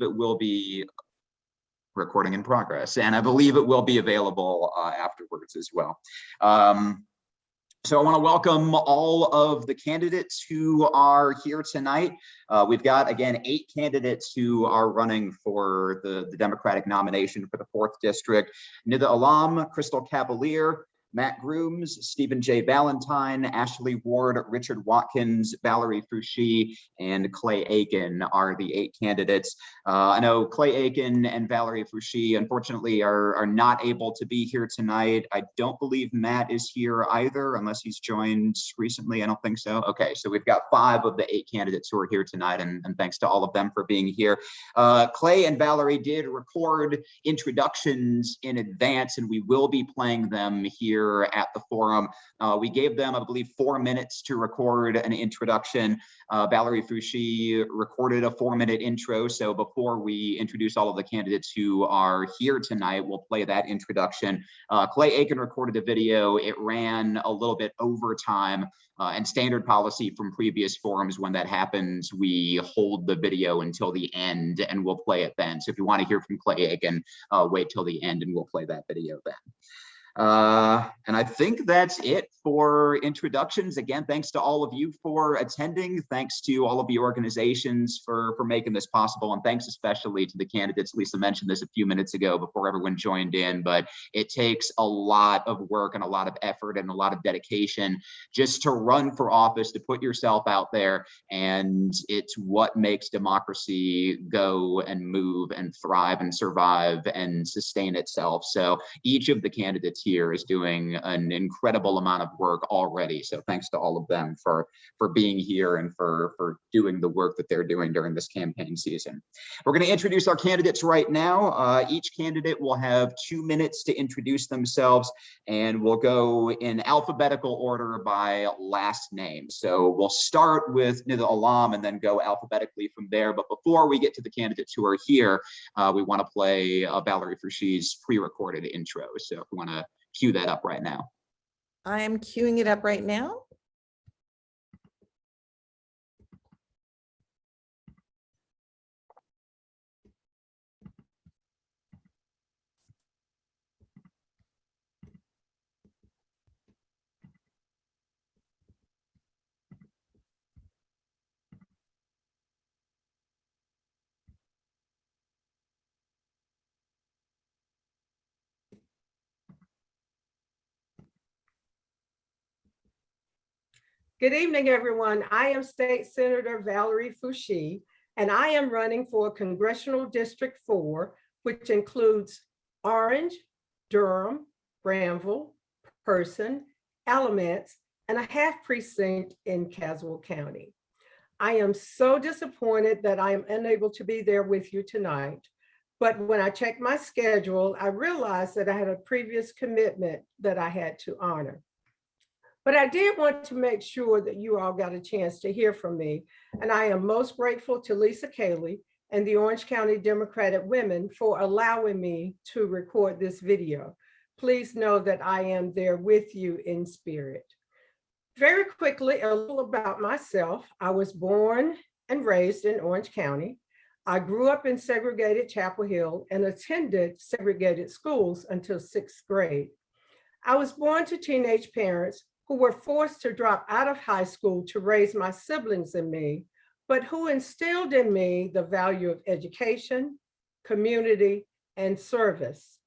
it will be recording in progress, and I believe it will be available afterwards as well. So I want to welcome all of the candidates who are here tonight. We've got, again, 8 candidates who are running for the Democratic nomination for the 4th District. Nida Allam, Crystal Cavalier, Matt Grooms, Stephen J. Valentine, Ashley Ward, Richard Watkins, Valerie Foushee, and Clay Aiken are the 8 candidates. I know Clay Aiken and Valerie Foushee, unfortunately, are not able to be here tonight. I don't believe Matt is here either, unless he's joined recently. I don't think so. Okay, so we've got 5 of the 8 candidates who are here tonight, and thanks to all of them for being here. Clay and Valerie did record introductions in advance, and we will be playing them here at the forum. We gave them, I believe, 4 minutes to record an introduction. Valerie Foushee recorded a 4-minute intro. So before we introduce all of the candidates who are here tonight, we'll play that introduction. Clay Aiken recorded a video. It ran a little bit over time, and standard policy from previous forums, when that happens, we hold the video until the end and we'll play it then. So if you want to hear from Clay Aiken, wait till the end and we'll play that video then. And I think that's it for introductions. Again, thanks to all of you for attending. Thanks to all of the organizations for making this possible. And thanks especially to the candidates. Lisa mentioned this a few minutes ago before everyone joined in, but it takes a lot of work and a lot of effort and a lot of dedication just to run for office, to put yourself out there. And it's what makes democracy go and move and thrive and survive and sustain itself. So each of the candidates here is doing an incredible amount of work already. So thanks to all of them for being here and for doing the work that they're doing during this campaign season. We're going to introduce our candidates right now. Each candidate will have 2 minutes to introduce themselves, and we'll go in alphabetical order by last name. So we'll start with Nida Allam and then go alphabetically from there. But before we get to the candidates who are here, we want to play Valerie Foushee's pre-recorded intro. So if we want to cue that up right now. I am queuing it up right now. Good evening, everyone. I am State Senator Valerie Foushee, and I am running for Congressional District 4, which includes Orange, Durham, Granville, Person, Alamance, and a half precinct in Caswell County. I am so disappointed that I am unable to be there with you tonight, but when I checked my schedule, I realized that I had a previous commitment that I had to honor. But I did want to make sure that you all got a chance to hear from me. And I am most grateful to Lisa Cayley and the Orange County Democratic Women for allowing me to record this video. Please know that I am there with you in spirit. Very quickly, a little about myself. I was born and raised in Orange County. I grew up in segregated Chapel Hill and attended segregated schools until 6th grade. I was born to teenage parents who were forced to drop out of high school to raise my siblings and me, but who instilled in me the value of education, community, and service.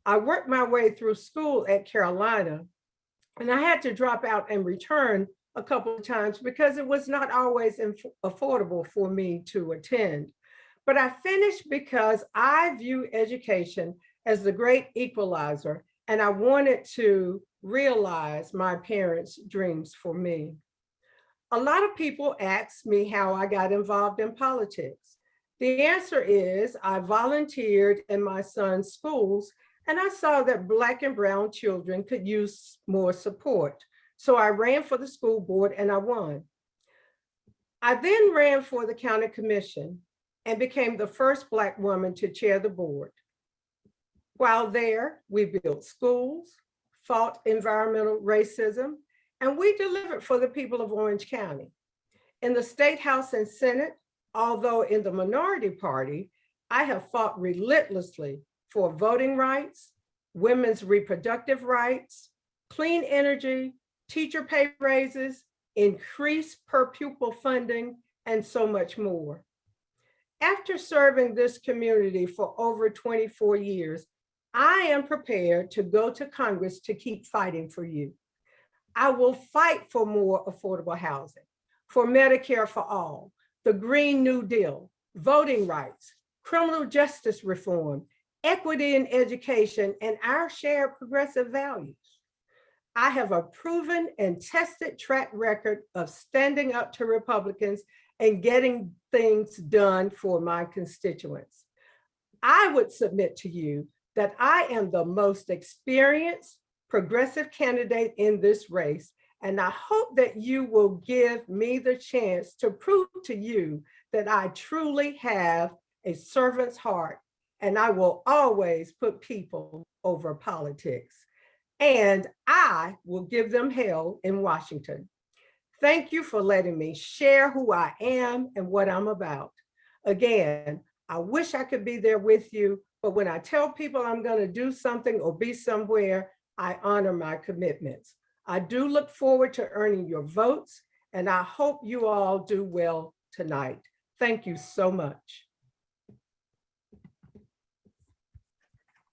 I worked my way through school at Carolina, and I had to drop out and return a couple of times because it was not always affordable for me to attend. But I finished because I view education as the great equalizer, and I wanted to realize my parents' dreams for me. A lot of people ask me how I got involved in politics. The answer is I volunteered in my son's schools, and I saw that Black and brown children could use more support. So I ran for the school board and I won. I then ran for the county commission and became the first Black woman to chair the board. While there, we built schools, fought environmental racism, and we delivered for the people of Orange County. In the State House and Senate, although in the minority party, I have fought relentlessly for voting rights, women's reproductive rights, clean energy, teacher pay raises, increased per pupil funding, and so much more. After serving this community for over 24 years, I am prepared to go to Congress to keep fighting for you. I will fight for more affordable housing, for Medicare for all, the Green New Deal, voting rights, criminal justice reform, equity in education, and our shared progressive values. I have a proven and tested track record of standing up to Republicans and getting things done for my constituents. I would submit to you that I am the most experienced progressive candidate in this race, and I hope that you will give me the chance to prove to you that I truly have a servant's heart, and I will always put people over politics. And I will give them hell in Washington. Thank you for letting me share who I am and what I'm about. Again, I wish I could be there with you, but when I tell people I'm going to do something or be somewhere, I honor my commitments. I do look forward to earning your votes, and I hope you all do well tonight. Thank you so much.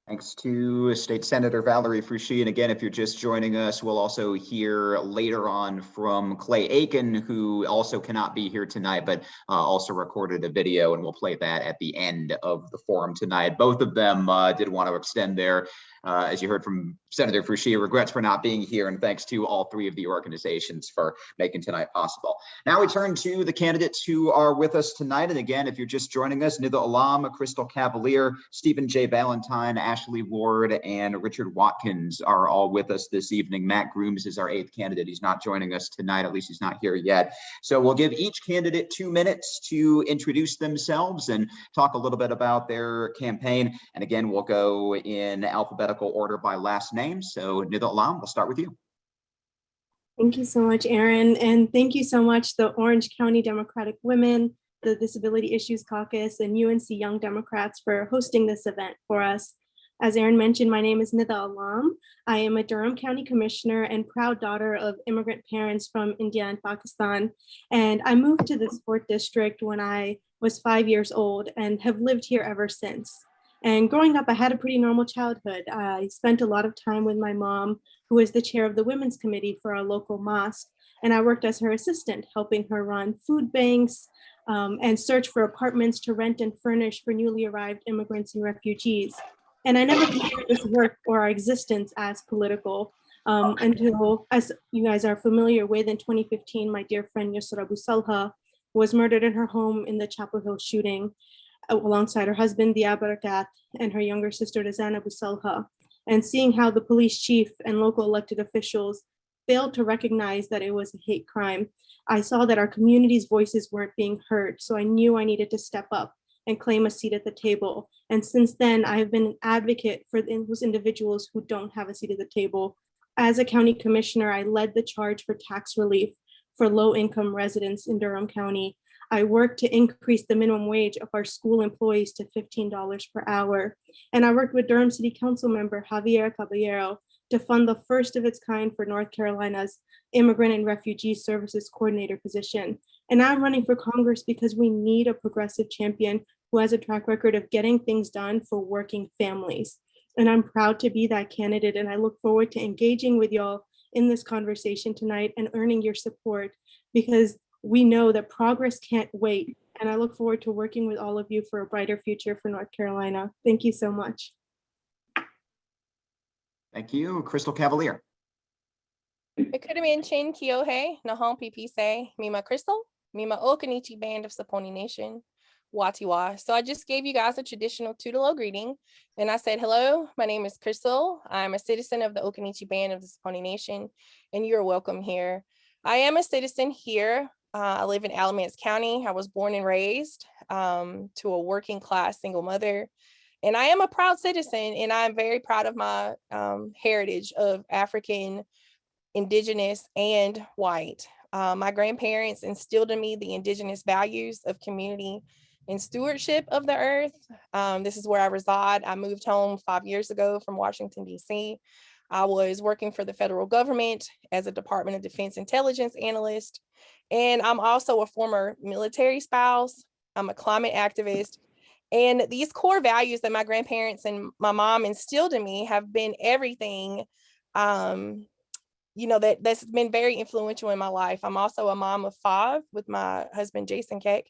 Thanks to State Senator Valerie Foushee. And again, if you're just joining us, we'll also hear later on from Clay Aiken, who also cannot be here tonight, but also recorded a video, and we'll play that at the end of the forum tonight. Both of them did want to extend their, as you heard from Senator Foushee, regrets for not being here, and thanks to all three of the organizations for making tonight possible. Now we turn to the candidates who are with us tonight. And again, if you're just joining us, Nida Allam, Crystal Cavalier, Stephen J. Valentine, Ashley Ward, and Richard Watkins are all with us this evening. Matt Grooms is our 8th candidate. He's not joining us tonight, at least he's not here yet. So we'll give each candidate 2 minutes to introduce themselves and talk a little bit about their campaign. And again, we'll go in alphabetical order by last name. So Nida Allam, we'll start with you. Thank you so much, Aaron. And thank you so much, the Orange County Democratic Women, the Disability Issues Caucus, and UNC Young Democrats for hosting this event for us. As Aaron mentioned, my name is Nida Allam. I am a Durham County Commissioner and proud daughter of immigrant parents from India and Pakistan. And I moved to this 4th district when I was 5 years old and have lived here ever since. And growing up, I had a pretty normal childhood. I spent a lot of time with my mom, who is the chair of the Women's Committee for our local mosque. And I worked as her assistant, helping her run food banks and search for apartments to rent and furnish for newly arrived immigrants and refugees. And I never considered this work or our existence as political until, as you guys are familiar with, in 2015, my dear friend Yusra Abu Salha was murdered in her home in the Chapel Hill shooting, alongside her husband, Dia Barakat, and her younger sister, Razan Abu Salha. And seeing how the police chief and local elected officials failed to recognize that it was a hate crime, I saw that our community's voices weren't being heard. So I knew I needed to step up and claim a seat at the table. And since then, I have been an advocate for those individuals who don't have a seat at the table. As a county commissioner, I led the charge for tax relief for low-income residents in Durham County. I worked to increase the minimum wage of our school employees to $15 per hour. And I worked with Durham City Council member Javier Caballero to fund the first of its kind for North Carolina's Immigrant and Refugee Services Coordinator position. And I'm running for Congress because we need a progressive champion who has a track record of getting things done for working families. And I'm proud to be that candidate. And I look forward to engaging with y'all in this conversation tonight and earning your support, because we know that progress can't wait. And I look forward to working with all of you for a brighter future for North Carolina. Thank you so much. Thank you. Crystal Cavalier. Ikudamin Chin Kyohei, Nahon Pipise, Mima Crystal, Mima Okanichi Band of Saponi Nation, Watiwa. So I just gave you guys a traditional Tudelo greeting. And I said, hello, my name is Crystal. I'm a citizen of the Okanichi Band of the Saponi Nation, and you're welcome here. I am a citizen here. I live in Alamance County. I was born and raised to a working class single mother. And I am a proud citizen, and I'm very proud of my heritage of African, Indigenous, and white. My grandparents instilled in me the Indigenous values of community, and stewardship of the earth. This is where I reside. I moved home 5 years ago from Washington, D.C. I was working for the federal government as a Department of Defense intelligence analyst. And I'm also a former military spouse. I'm a climate activist. And these core values that my grandparents and my mom instilled in me have been everything, that's been very influential in my life. I'm also a mom of 5 with my husband, Jason Keck,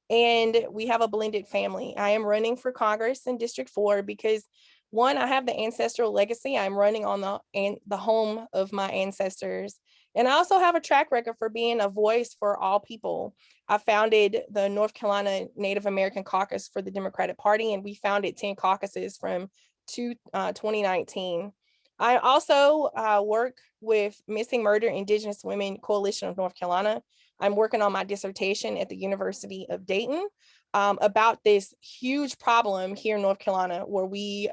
and we have a blended family. I am running for Congress in District 4 because, one, I have the ancestral legacy. I'm running on the home of my ancestors. And I also have a track record for being a voice for all people. I founded the North Carolina Native American Caucus for the Democratic Party, and we founded 10 caucuses from 2019. I also work with Missing Murder Indigenous Women Coalition of North Carolina. I'm working on my dissertation at the University of Dayton about this huge problem here in North Carolina where we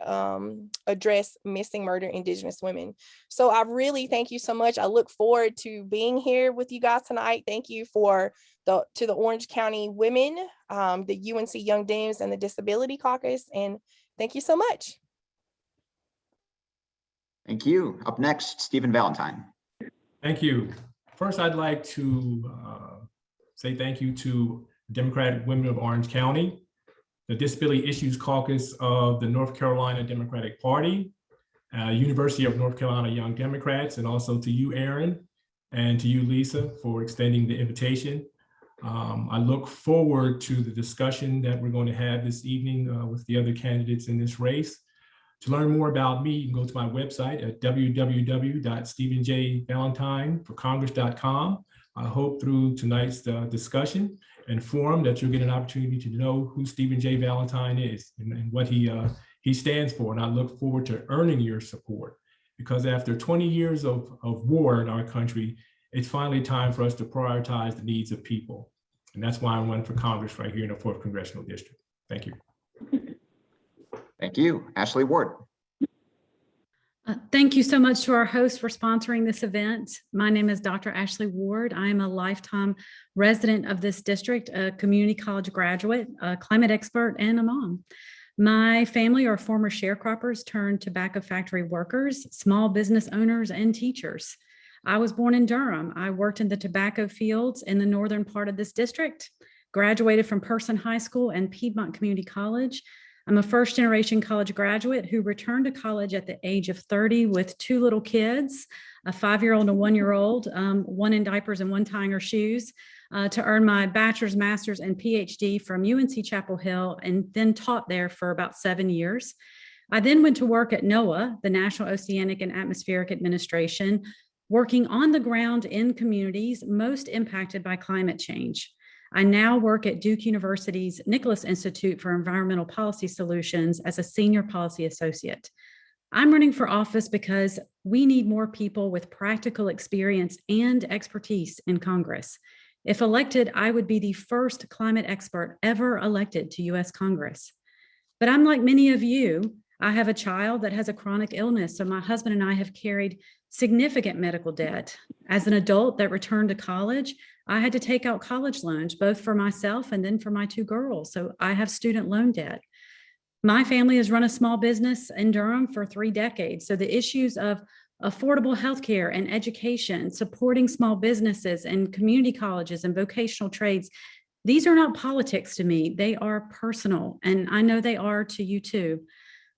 address missing murder Indigenous women. So I really thank you so much. I look forward to being here with you guys tonight. Thank you to the Orange County women, the UNC Young Dems, and the Disability Caucus. And thank you so much. Thank you. Up next, Stephen Valentine. Thank you. First, I'd like to say thank you to Democratic Women of Orange County, the Disability Issues Caucus of the North Carolina Democratic Party, University of North Carolina Young Democrats, and also to you, Aaron, and to you, Lisa, for extending the invitation. I look forward to the discussion that we're going to have this evening with the other candidates in this race. To learn more about me, you can go to my website at www.stephenjvalentineforcongress.com. I hope through tonight's discussion and forum that you'll get an opportunity to know who Stephen J. Valentine is and what he stands for. And I look forward to earning your support, because after 20 years of war in our country, it's finally time for us to prioritize the needs of people. And that's why I'm running for Congress right here in the 4th Congressional District. Thank you. Thank you. Ashley Ward. Thank you so much to our host for sponsoring this event. My name is Dr. Ashley Ward. I am a lifetime resident of this district, a community college graduate, a climate expert, and a mom. My family are former sharecroppers turned tobacco factory workers, small business owners, and teachers. I was born in Durham. I worked in the tobacco fields in the northern part of this district, graduated from Person High School and Piedmont Community College. I'm a first-generation college graduate who returned to college at the age of 30 with 2 little kids, a 5-year-old and a 1-year-old, one in diapers and one tying her shoes, to earn my bachelor's, master's, and PhD from UNC Chapel Hill, and then taught there for about 7 years. I then went to work at NOAA, the National Oceanic and Atmospheric Administration, working on the ground in communities most impacted by climate change. I now work at Duke University's Nicholas Institute for Environmental Policy Solutions as a senior policy associate. I'm running for office because we need more people with practical experience and expertise in Congress. If elected, I would be the first climate expert ever elected to US Congress. But I'm like many of you, I have a child that has a chronic illness, so my husband and I have carried significant medical debt. As an adult that returned to college, I had to take out college loans, both for myself and then for my 2 girls. So I have student loan debt. My family has run a small business in Durham for 3 decades. So the issues of affordable healthcare and education, supporting small businesses and community colleges and vocational trades, these are not politics to me. They are personal, and I know they are to you too.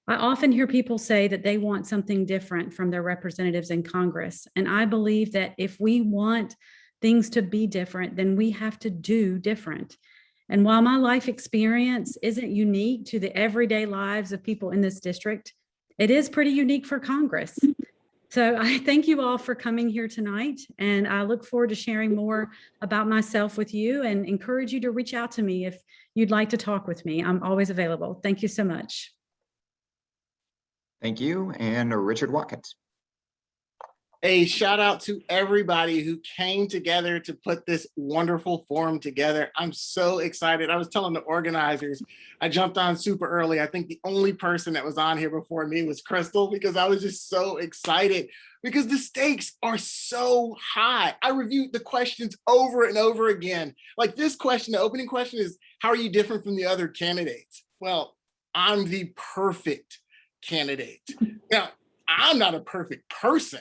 I often hear people say that they want something different from their representatives in Congress. And I believe that if we want things to be different, then we have to do different. And while my life experience isn't unique to the everyday lives of people in this district, it is pretty unique for Congress. So I thank you all for coming here tonight, and I look forward to sharing more about myself with you and encourage you to reach out to me if you'd like to talk with me. I'm always available. Thank you so much. Thank you. And Richard Watkins. A shout out to everybody who came together to put this wonderful forum together. I'm so excited. I was telling the organizers, I jumped on super early. I think the only person that was on here before me was Crystal, because I was just so excited because the stakes are so high. I reviewed the questions over and over again. Like this question, the opening question is, how are you different from the other candidates? Well, I'm the perfect candidate. Now, I'm not a perfect person.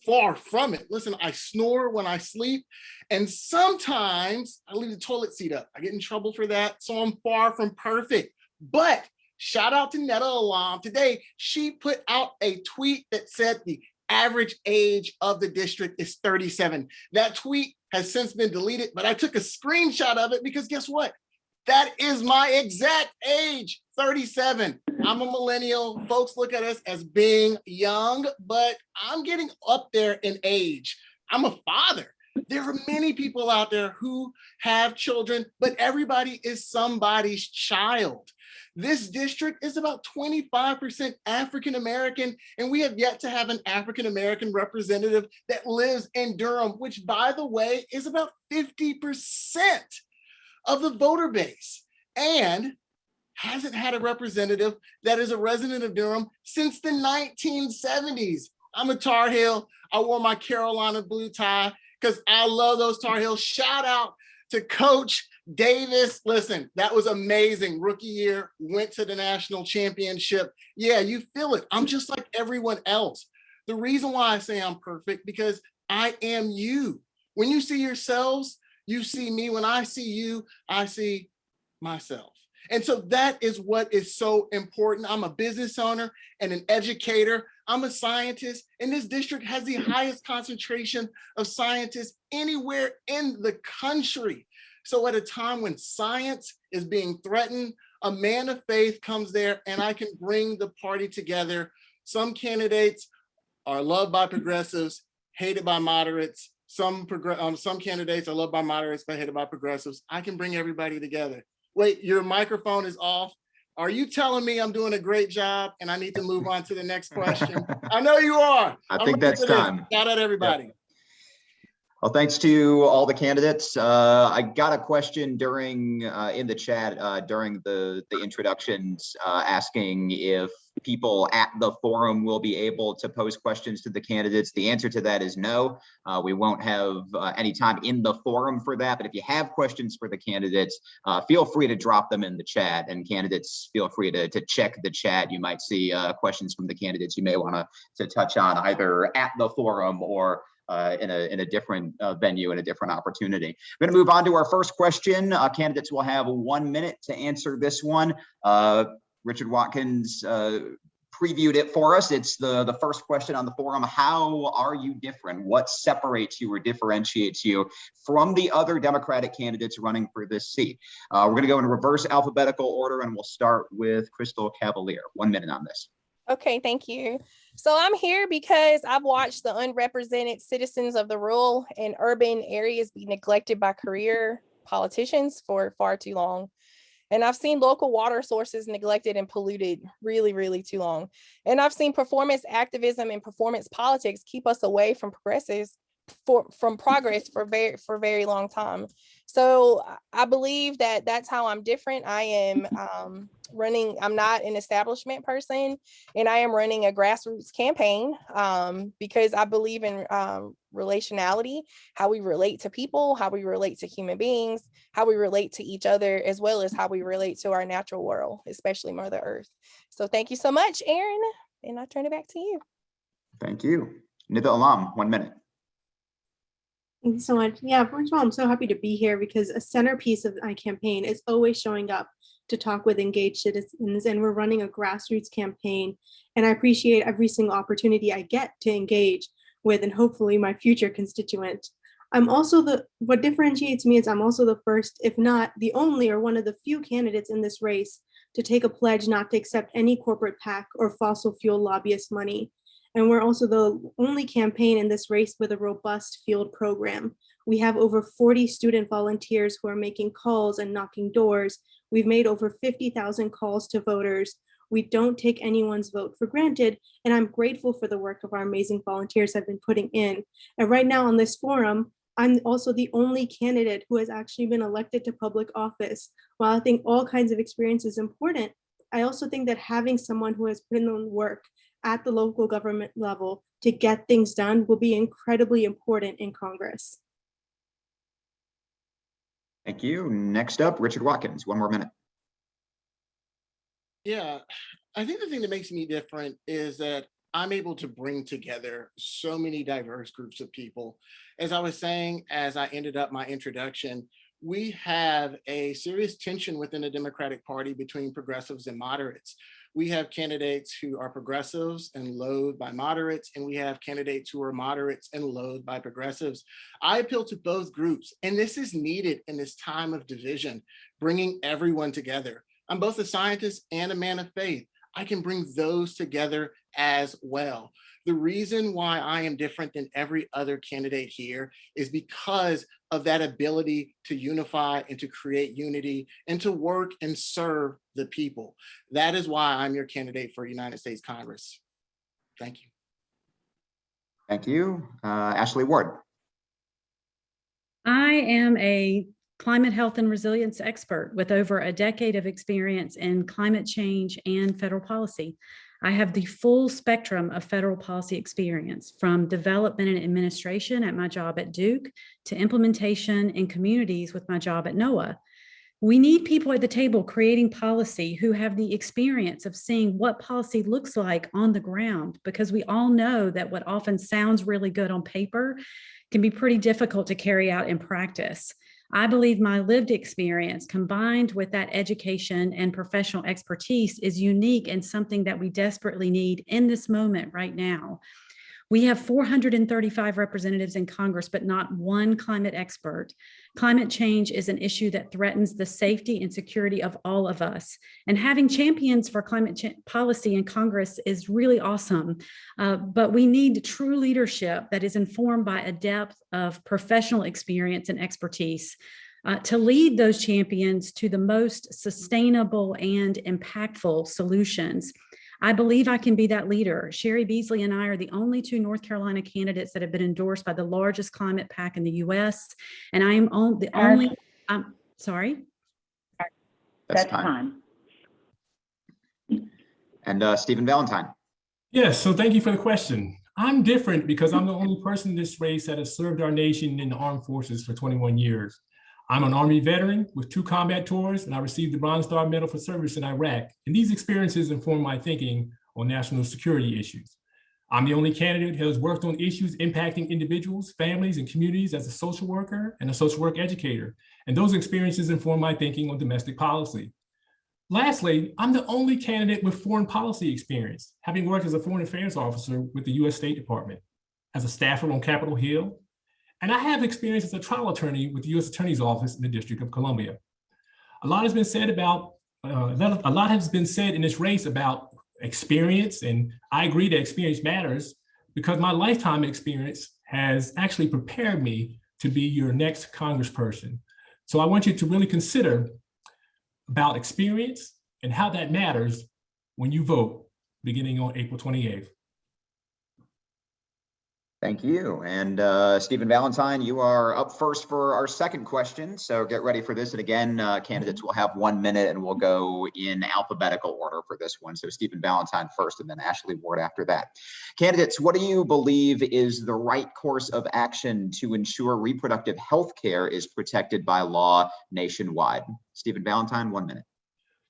Far from it. Listen, I snore when I sleep, and sometimes I leave the toilet seat up. I get in trouble for that, so I'm far from perfect. But shout out to Nida Allam. Today, she put out a tweet that said the average age of the district is 37. That tweet has since been deleted, but I took a screenshot of it because guess what? That is my exact age, 37. I'm a millennial. Folks look at us as being young, but I'm getting up there in age. I'm a father. There are many people out there who have children, but everybody is somebody's child. This district is about 25% African-American, and we have yet to have an African-American representative that lives in Durham, which, by the way, is about 50% of the voter base, and hasn't had a representative that is a resident of Durham since the 1970s. I'm a Tar Heel. I wore my Carolina blue tie because I love those Tar Heels. Shout out to Coach Davis. Listen, that was amazing. Rookie year, went to the national championship. Yeah, you feel it. I'm just like everyone else. The reason why I say I'm perfect, because I am you. When you see yourselves, you see me. When I see you, I see myself. And so that is what is so important. I'm a business owner and an educator. I'm a scientist, and this district has the highest concentration of scientists anywhere in the country. So at a time when science is being threatened, a man of faith comes there, and I can bring the party together. Some candidates are loved by progressives, hated by moderates. Some candidates are loved by moderates, but hated by progressives. I can bring everybody together. Wait, your microphone is off. Are you telling me I'm doing a great job and I need to move on to the next question? I know you are. I think that's time. Shout out everybody. Yep. Well, thanks to all the candidates. I got a question during in the chat during the introductions asking if people at the forum will be able to pose questions to the candidates. The answer to that is no. We won't have any time in the forum for that, but if you have questions for the candidates, feel free to drop them in the chat, and candidates feel free to check the chat. You might see questions from the candidates you may want to touch on either at the forum or in a different venue, in a different opportunity. We're going to move on to our first question. Candidates will have 1 minute to answer this one. Richard Watkins previewed it for us. It's the first question on the forum. How are you different? What separates you or differentiates you from the other Democratic candidates running for this seat? We're going to go in reverse alphabetical order, and we'll start with Crystal Cavalier. 1 minute on this. Okay, thank you. So I'm here because I've watched the unrepresented citizens of the rural and urban areas be neglected by career politicians for far too long. And I've seen local water sources neglected and polluted really, really too long. And I've seen performance activism and performance politics keep us away from progress for very long time. So I believe that that's how I'm different. I am I'm not an establishment person, and I am running a grassroots campaign because I believe in relationality, how we relate to people, how we relate to human beings, how we relate to each other, as well as how we relate to our natural world, especially Mother Earth. So thank you so much, Aaron, and I turn it back to you. Thank you. Nida Allam, 1 minute. Thank you so much. Yeah, first of all, I'm so happy to be here because a centerpiece of my campaign is always showing up to talk with engaged citizens, and we're running a grassroots campaign. And I appreciate every single opportunity I get to engage with, and hopefully my future constituent. I'm also what differentiates me is I'm also the first, if not the only, or one of the few candidates in this race to take a pledge not to accept any corporate PAC or fossil fuel lobbyist money. And we're also the only campaign in this race with a robust field program. We have over 40 student volunteers who are making calls and knocking doors. We've made over 50,000 calls to voters. We don't take anyone's vote for granted, and I'm grateful for the work of our amazing volunteers have been putting in. And right now on this forum, I'm also the only candidate who has actually been elected to public office. While I think all kinds of experience is important, I also think that having someone who has put in the work at the local government level to get things done will be incredibly important in Congress. Thank you. Next up, Richard Watkins, 1 more minute. Yeah, I think the thing that makes me different is that I'm able to bring together so many diverse groups of people. As I was saying, as I ended up my introduction, we have a serious tension within the Democratic Party between progressives and moderates. We have candidates who are progressives and loathed by moderates, and we have candidates who are moderates and loathed by progressives. I appeal to both groups, and this is needed in this time of division, bringing everyone together. I'm both a scientist and a man of faith. I can bring those together as well. The reason why I am different than every other candidate here is because of that ability to unify and to create unity and to work and serve the people. That is why I'm your candidate for United States Congress. Thank you. Thank you. Ashley Ward. I am a climate health and resilience expert with over a decade of experience in climate change and federal policy. I have the full spectrum of federal policy experience, from development and administration at my job at Duke to implementation in communities with my job at NOAA. We need people at the table creating policy who have the experience of seeing what policy looks like on the ground, because we all know that what often sounds really good on paper can be pretty difficult to carry out in practice. I believe my lived experience combined with that education and professional expertise is unique and something that we desperately need in this moment right now. We have 435 representatives in Congress, but not one climate expert. Climate change is an issue that threatens the safety and security of all of us. And having champions for climate policy in Congress is really awesome. But we need true leadership that is informed by a depth of professional experience and expertise to lead those champions to the most sustainable and impactful solutions. I believe I can be that leader. Sherry Beasley and I are the only 2 North Carolina candidates that have been endorsed by the largest climate PAC in the US. And I am the only, sorry? That's time. And Stephen Valentine. Yes, so thank you for the question. I'm different because I'm the only person in this race that has served our nation in the armed forces for 21 years. I'm an Army veteran with 2 combat tours, and I received the Bronze Star Medal for service in Iraq. And these experiences inform my thinking on national security issues. I'm the only candidate who has worked on issues impacting individuals, families, and communities as a social worker and a social work educator. And those experiences inform my thinking on domestic policy. Lastly, I'm the only candidate with foreign policy experience, having worked as a foreign affairs officer with the US State Department, as a staffer on Capitol Hill, and I have experience as a trial attorney with the U.S. Attorney's Office in the District of Columbia. A lot has been said in this race about experience, and I agree that experience matters because my lifetime experience has actually prepared me to be your next congressperson. So I want you to really consider about experience and how that matters when you vote beginning on April 28th. Thank you. And Stephen Valentine, you are up first for our second question. So get ready for this. And again, candidates will have 1 minute and we'll go in alphabetical order for this one. So Stephen Valentine first and then Ashley Ward after that. Candidates, what do you believe is the right course of action to ensure reproductive health care is protected by law nationwide? Stephen Valentine, 1 minute.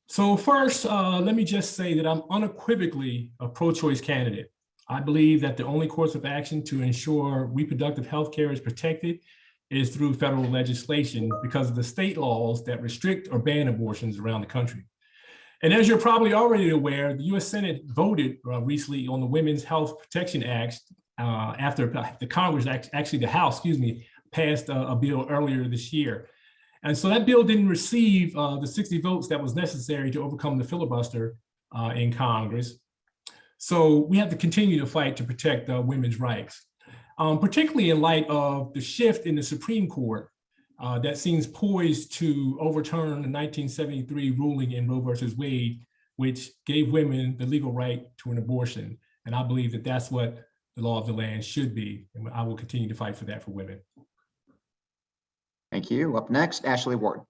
So first, let me just say that I'm unequivocally a pro-choice candidate. I believe that the only course of action to ensure reproductive health care is protected is through federal legislation because of the state laws that restrict or ban abortions around the country. And as you're probably already aware, the US Senate voted recently on the Women's Health Protection Act after the Congress, actually the House, passed a bill earlier this year. And so that bill didn't receive the 60 votes that was necessary to overcome the filibuster in Congress. So we have to continue to fight to protect women's rights, particularly in light of the shift in the Supreme Court that seems poised to overturn the 1973 ruling in Roe versus Wade which gave women the legal right to an abortion. And I believe that that's what the law of the land should be. And I will continue to fight for that for women. Thank you. Up next, Ashley Ward.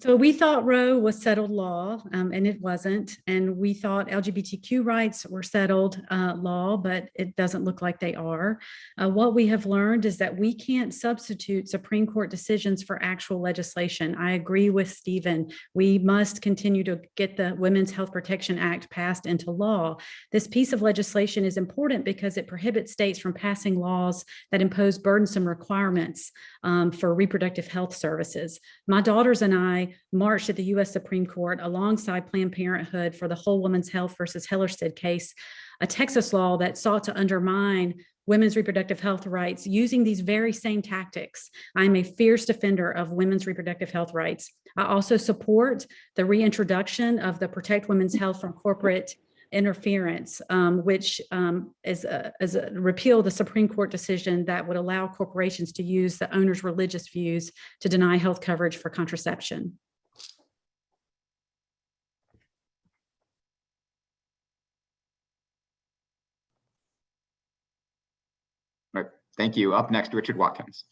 So we thought Roe was settled law, and it wasn't. And we thought LGBTQ rights were settled law, but it doesn't look like they are. What we have learned is that we can't substitute Supreme Court decisions for actual legislation. I agree with Stephen. We must continue to get the Women's Health Protection Act passed into law. This piece of legislation is important because it prohibits states from passing laws that impose burdensome requirements for reproductive health services. My daughters and I marched at the U.S. Supreme Court alongside Planned Parenthood for the Whole Woman's Health versus Hellerstedt case, a Texas law that sought to undermine women's reproductive health rights using these very same tactics. I'm a fierce defender of women's reproductive health rights. I also support the reintroduction of the Protect Women's Health from Corporate Interference, which is a repeal the Supreme Court decision that would allow corporations to use the owner's religious views to deny health coverage for contraception. All right. Thank you. Up next, Richard Watkins.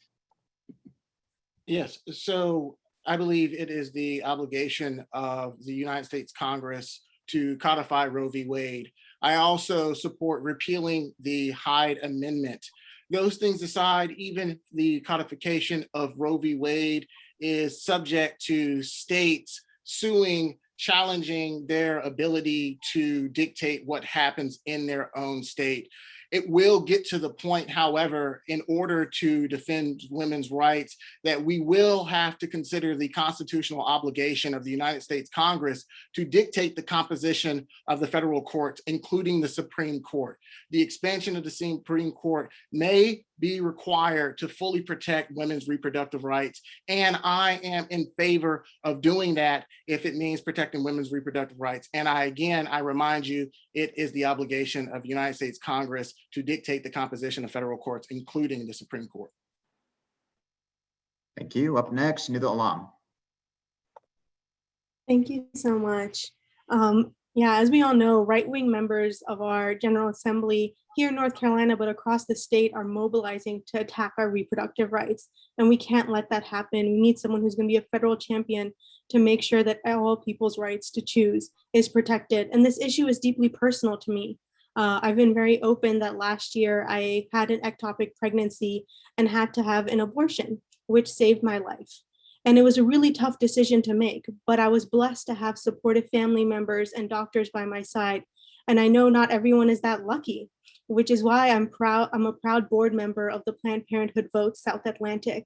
Yes, so I believe it is the obligation of the United States Congress to codify Roe v. Wade. I also support repealing the Hyde Amendment. Those things aside, even the codification of Roe v. Wade is subject to states suing, challenging their ability to dictate what happens in their own state. It will get to the point, however, in order to defend women's rights, that we will have to consider the constitutional obligation of the United States Congress to dictate the composition of the federal courts, including the Supreme Court. The expansion of the Supreme Court may be required to fully protect women's reproductive rights. And I am in favor of doing that if it means protecting women's reproductive rights. And I remind you, it is the obligation of the United States Congress to dictate the composition of federal courts, including the Supreme Court. Thank you. Up next, Nida Allam. Thank you so much. Yeah, as we all know, right-wing members of our General Assembly here in North Carolina, but across the state, are mobilizing to attack our reproductive rights. And we can't let that happen. We need someone who's going to be a federal champion to make sure that all people's rights to choose is protected. And this issue is deeply personal to me. I've been very open that last year I had an ectopic pregnancy and had to have an abortion, which saved my life. And it was a really tough decision to make, but I was blessed to have supportive family members and doctors by my side. And I know not everyone is that lucky, which is why I'm a proud board member of the Planned Parenthood Vote South Atlantic,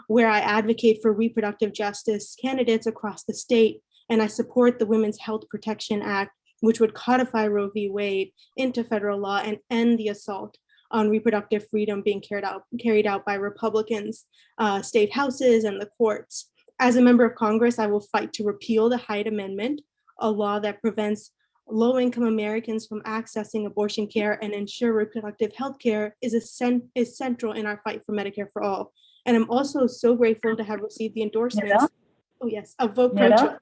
where I advocate for reproductive justice candidates across the state. And I support the Women's Health Protection Act, which would codify Roe v. Wade into federal law and end the assault on reproductive freedom being carried out by Republicans, state houses, and the courts. As a member of Congress, I will fight to repeal the Hyde Amendment, a law that prevents low-income Americans from accessing abortion care and ensure reproductive health care is central in our fight for Medicare for all. And I'm also so grateful to have received the endorsements. Oh yes, of Vote Pro-Choice.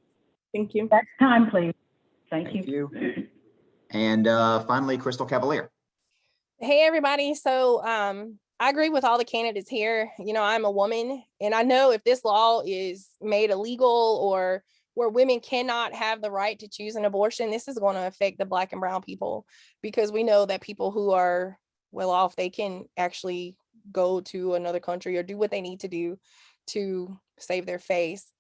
Thank you. Next time, please. Thank you. And finally, Crystal Cavalier. Hey, everybody. So I agree with all the candidates here. You know, I'm a woman, and I know if this law is made illegal or where women cannot have the right to choose an abortion, this is going to affect the Black and brown people, because we know that people who are well off, they can actually go to another country or do what they need to do to save their face.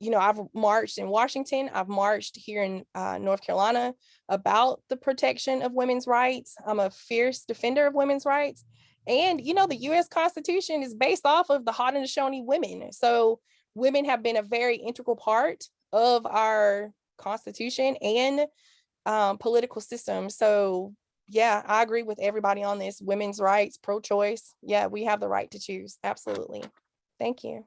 You know, I've marched in Washington, I've marched here in North Carolina about the protection of women's rights. I'm a fierce defender of women's rights. And, you know, the US Constitution is based off of the Haudenosaunee women. So women have been a very integral part of our Constitution and political system. So, yeah, I agree with everybody on this. Women's rights, pro-choice. Yeah, we have the right to choose. Absolutely. Thank you.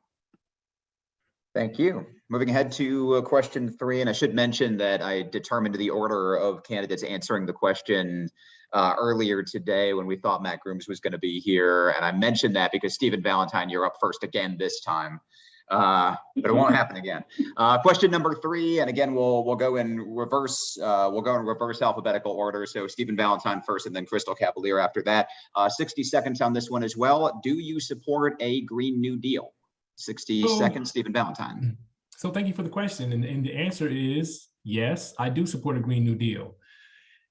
Thank you. Moving ahead to question 3, and I should mention that I determined the order of candidates answering the question earlier today when we thought Matt Grooms was going to be here, and I mentioned that because Stephen Valentine, you're up first again this time. but it won't happen again. Question number 3, and again, we'll go in reverse. We'll go in reverse alphabetical order. So Stephen Valentine first, and then Crystal Cavalier after that. 60 seconds on this one as well. Do you support a Green New Deal? 60 seconds, Stephen Valentine. So thank you for the question. And the answer is yes, I do support a Green New Deal.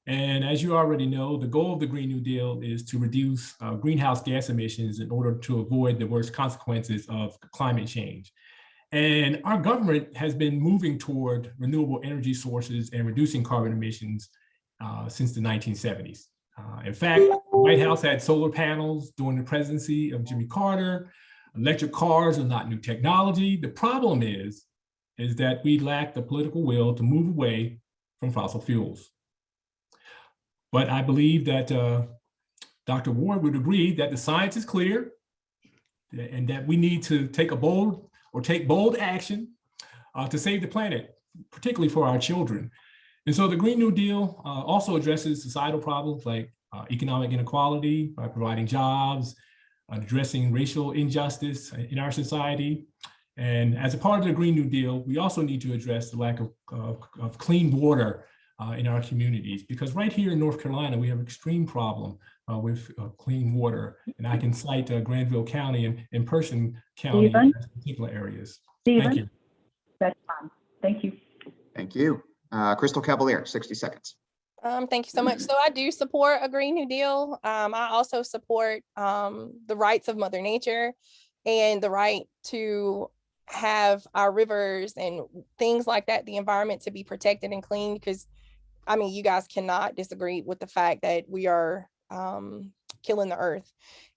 And as you already know, the goal of the Green New Deal is to reduce greenhouse gas emissions in order to avoid the worst consequences of climate change. And our government has been moving toward renewable energy sources and reducing carbon emissions since the 1970s. In fact, the White House had solar panels during the presidency of Jimmy Carter. Electric cars are not new technology. The problem is that we lack the political will to move away from fossil fuels. But I believe that Dr. Ward would agree that the science is clear and that we need to take bold action to save the planet, particularly for our children. And so the Green New Deal also addresses societal problems like economic inequality by providing jobs, addressing racial injustice in our society. And as a part of the Green New Deal, we also need to address the lack of clean water in our communities, because right here in North Carolina, we have an extreme problem with clean water. And I can cite Granville County and Person County Stephen? as particular areas. Stephen? Thank you. That's fine. Thank you. Thank you. Crystal Cavalier, 60 seconds. Thank you so much. So I do support a Green New Deal. I also support the rights of Mother Nature and the right to have our rivers and things like that, the environment to be protected and clean, because I mean, you guys cannot disagree with the fact that we are killing the earth.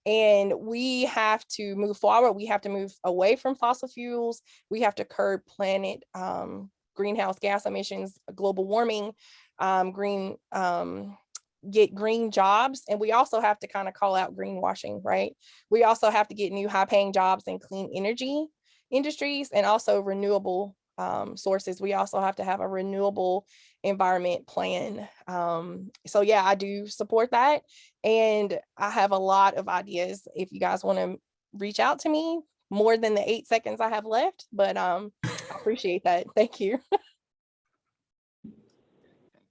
And we have to move forward. We have to move away from fossil fuels. We have to curb planet greenhouse gas emissions, global warming, get green jobs. And we also have to kind of call out greenwashing, right? We also have to get new high-paying jobs in clean energy industries and also renewable sources. We also have to have a renewable environment plan. So yeah, I do support that. And I have a lot of ideas if you guys want to reach out to me, more than the 8 seconds I have left, but I appreciate that. Thank you. Thank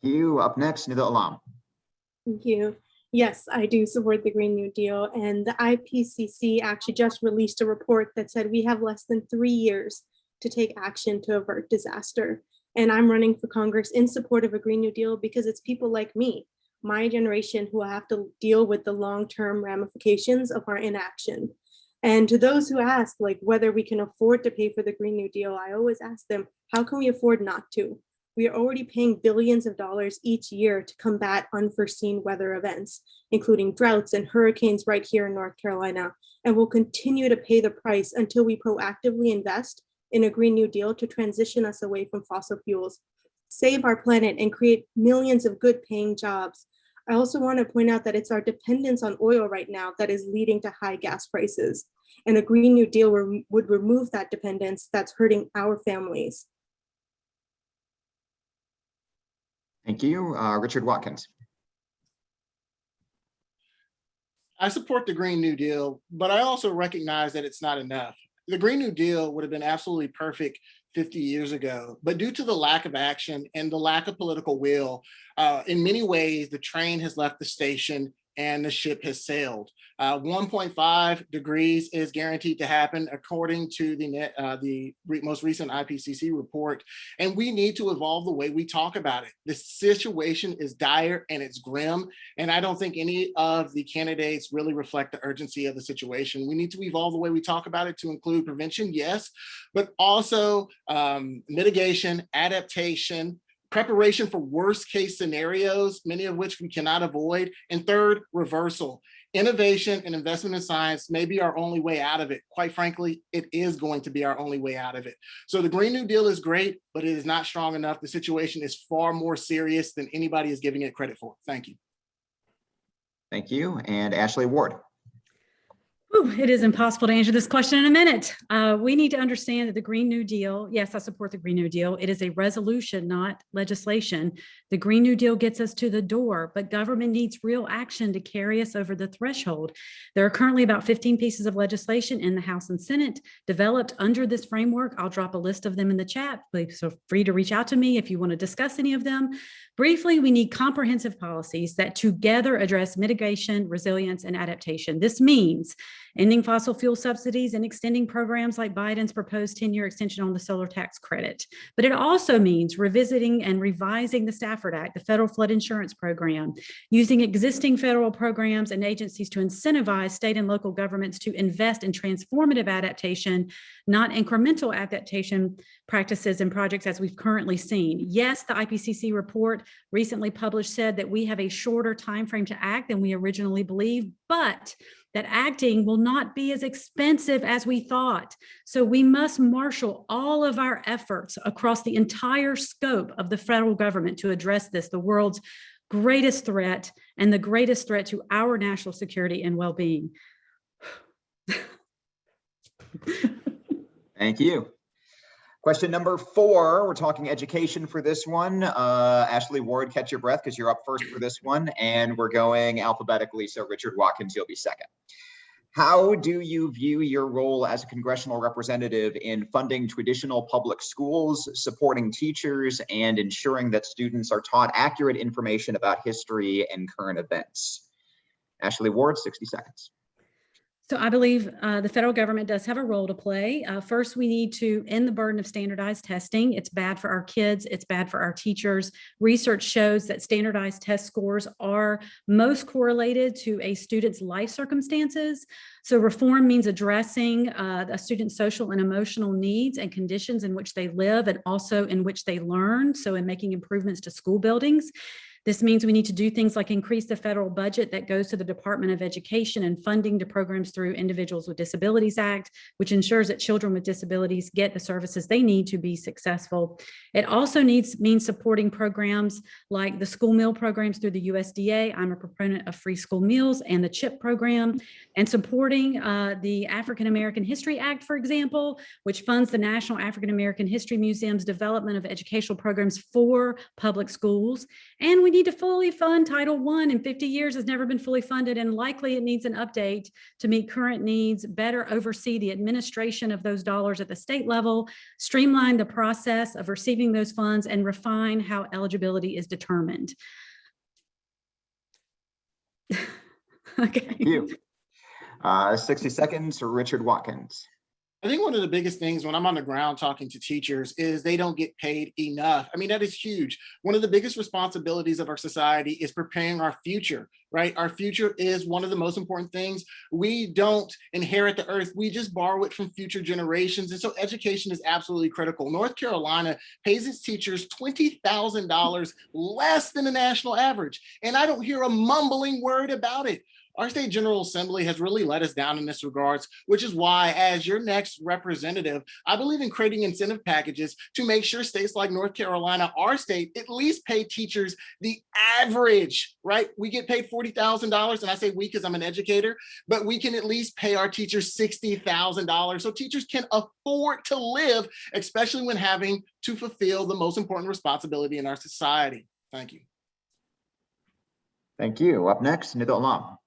you. Up next, Nida Allam. Thank you. Yes, I do support the Green New Deal. And the IPCC actually just released a report that said we have less than 3 years to take action to avert disaster. And I'm running for Congress in support of a Green New Deal because it's people like me, my generation, who have to deal with the long-term ramifications of our inaction. And to those who ask, like, whether we can afford to pay for the Green New Deal, I always ask them, how can we afford not to? We are already paying billions of dollars each year to combat unforeseen weather events, including droughts and hurricanes right here in North Carolina, and we'll continue to pay the price until we proactively invest in a Green New Deal to transition us away from fossil fuels, save our planet, and create millions of good paying jobs. I also want to point out that it's our dependence on oil right now that is leading to high gas prices. And a Green New Deal would remove that dependence that's hurting our families. Thank you. Richard Watkins. I support the Green New Deal, but I also recognize that it's not enough. The Green New Deal would have been absolutely perfect 50 years ago, but due to the lack of action and the lack of political will, in many ways, the train has left the station and the ship has sailed. 1.5 degrees is guaranteed to happen according to the most recent IPCC report. And we need to evolve the way we talk about it. The situation is dire and it's grim. And I don't think any of the candidates really reflect the urgency of the situation. We need to evolve the way we talk about it to include prevention, yes, but also mitigation, adaptation, preparation for worst case scenarios, many of which we cannot avoid. And third, reversal. Innovation and investment in science may be our only way out of it. Quite frankly, it is going to be our only way out of it. So the Green New Deal is great, but it is not strong enough. The situation is far more serious than anybody is giving it credit for. Thank you. Thank you. And Ashley Ward. It is impossible to answer this question in a minute. We need to understand that the Green New Deal, yes, I support the Green New Deal. It is a resolution, not legislation. The Green New Deal gets us to the door, but government needs real action to carry us over the threshold. There are currently about 15 pieces of legislation in the House and Senate developed under this framework. I'll drop a list of them in the chat. Please feel free to reach out to me if you want to discuss any of them. Briefly, we need comprehensive policies that together address mitigation, resilience, and adaptation. This means ending fossil fuel subsidies and extending programs like Biden's proposed 10-year extension on the solar tax credit. But it also means revisiting and revising the Stafford Act, the federal flood insurance program, using existing federal programs and agencies to incentivize state and local governments to invest in transformative adaptation, not incremental adaptation practices and projects as we've currently seen. Yes, the IPCC report recently published said that we have a shorter time frame to act than we originally believed, but that acting will not be as expensive as we thought. So we must marshal all of our efforts across the entire scope of the federal government to address this, the world's greatest threat and the greatest threat to our national security and well-being. Thank you. Question number 4, we're talking education for this one. Ashley Ward, catch your breath because you're up first for this one, and we're going alphabetically, so Richard Watkins, you'll be second. How do you view your role as a congressional representative in funding traditional public schools, supporting teachers, and ensuring that students are taught accurate information about history and current events? Ashley Ward, 60 seconds. So I believe the federal government does have a role to play. First, we need to end the burden of standardized testing. It's bad for our kids. It's bad for our teachers. Research shows that standardized test scores are most correlated to a student's life circumstances. So reform means addressing a student's social and emotional needs and conditions in which they live and also in which they learn. So in making improvements to school buildings. This means we need to do things like increase the federal budget that goes to the Department of Education and funding to programs through Individuals with Disabilities Act, which ensures that children with disabilities get the services they need to be successful. It also means supporting programs like the school meal programs through the USDA. I'm a proponent of free school meals and the CHIP program, and supporting the African American History Act, for example, which funds the National African American History Museum's development of educational programs for public schools. And we need to fully fund Title I. In 50 years has never been fully funded, and likely it needs an update to meet current needs, better oversee the administration of those dollars at the state level, streamline the process of receiving those funds, and refine how eligibility is determined. Okay. Thank you. 60 seconds for Richard Watkins. I think one of the biggest things when I'm on the ground talking to teachers is they don't get paid enough. I mean, that is huge. One of the biggest responsibilities of our society is preparing our future, right? Our future is one of the most important things. We don't inherit the earth. We just borrow it from future generations. And so education is absolutely critical. North Carolina pays its teachers $20,000 less than the national average. And I don't hear a mumbling word about it. Our state General Assembly has really let us down in this regards, which is why, as your next representative, I believe in creating incentive packages to make sure states like North Carolina, our state, at least pay teachers the average, right? We get paid $40,000, and I say we because I'm an educator, but we can at least pay our teachers $60,000 so teachers can afford to live, especially when having to fulfill the most important responsibility in our society. Thank you. Thank you. Up next, Nida Allam.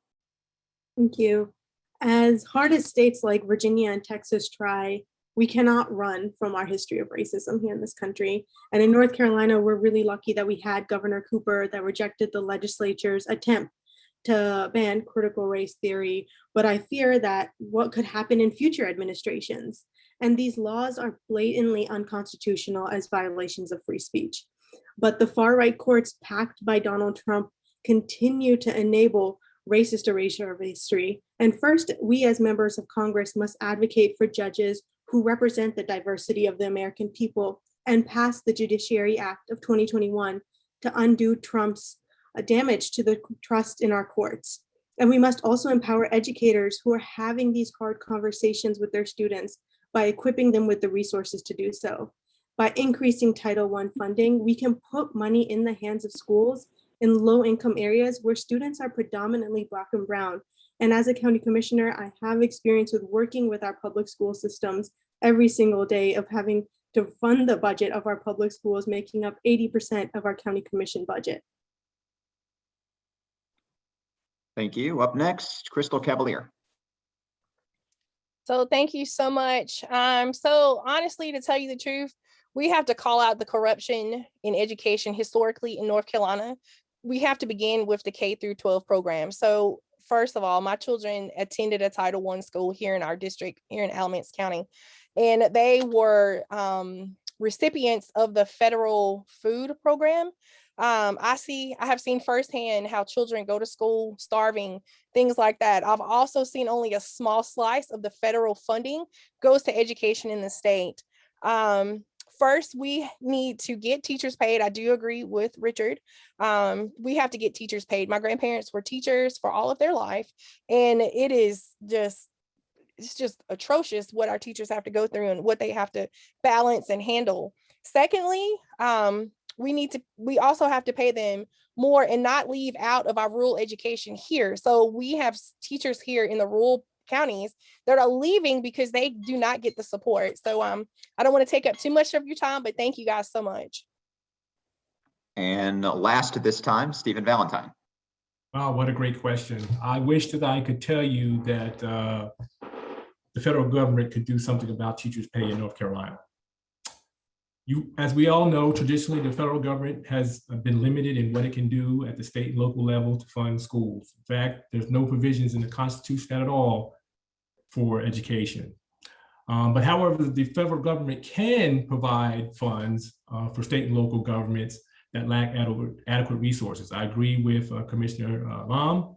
Thank you. As hard as states like Virginia and Texas try, we cannot run from our history of racism here in this country. And in North Carolina, we're really lucky that we had Governor Cooper that rejected the legislature's attempt to ban critical race theory. But I fear that what could happen in future administrations. And these laws are blatantly unconstitutional as violations of free speech. But the far-right courts packed by Donald Trump continue to enable racist erasure of history. And first, we as members of Congress must advocate for judges who represent the diversity of the American people and pass the Judiciary Act of 2021 to undo Trump's damage to the trust in our courts. And we must also empower educators who are having these hard conversations with their students by equipping them with the resources to do so. By increasing Title I funding, we can put money in the hands of schools in low-income areas where students are predominantly Black and Brown And as a county commissioner, I have experience with working with our public school systems every single day of having to fund the budget of our public schools, making up 80% of our county commission budget. Thank you. Up next, Crystal Cavalier. So thank you so much. So honestly, to tell you the truth, we have to call out the corruption in education historically in North Carolina. We have to begin with the K through 12 program. So first of all, my children attended a Title I school here in our district, here in Alamance County, and they were recipients of the federal food program. I have seen firsthand how children go to school starving, things like that. I've also seen only a small slice of the federal funding goes to education in the state. First, we need to get teachers paid. I do agree with Richard. We have to get teachers paid. My grandparents were teachers for all of their life, and it's just atrocious what our teachers have to go through and what they have to balance and handle. Secondly, we also have to pay them more and not leave out of our rural education here. So we have teachers here in the rural counties that are leaving because they do not get the support. So I don't want to take up too much of your time, but thank you guys so much. And last this time, Stephen Valentine. Wow, what a great question. I wish that I could tell you that the federal government could do something about teachers' pay in North Carolina. As we all know, traditionally, the federal government has been limited in what it can do at the state and local level to fund schools. In fact, there's no provisions in the Constitution at all for education. But however, the federal government can provide funds for state and local governments that lack adequate resources. I agree with Commissioner Allam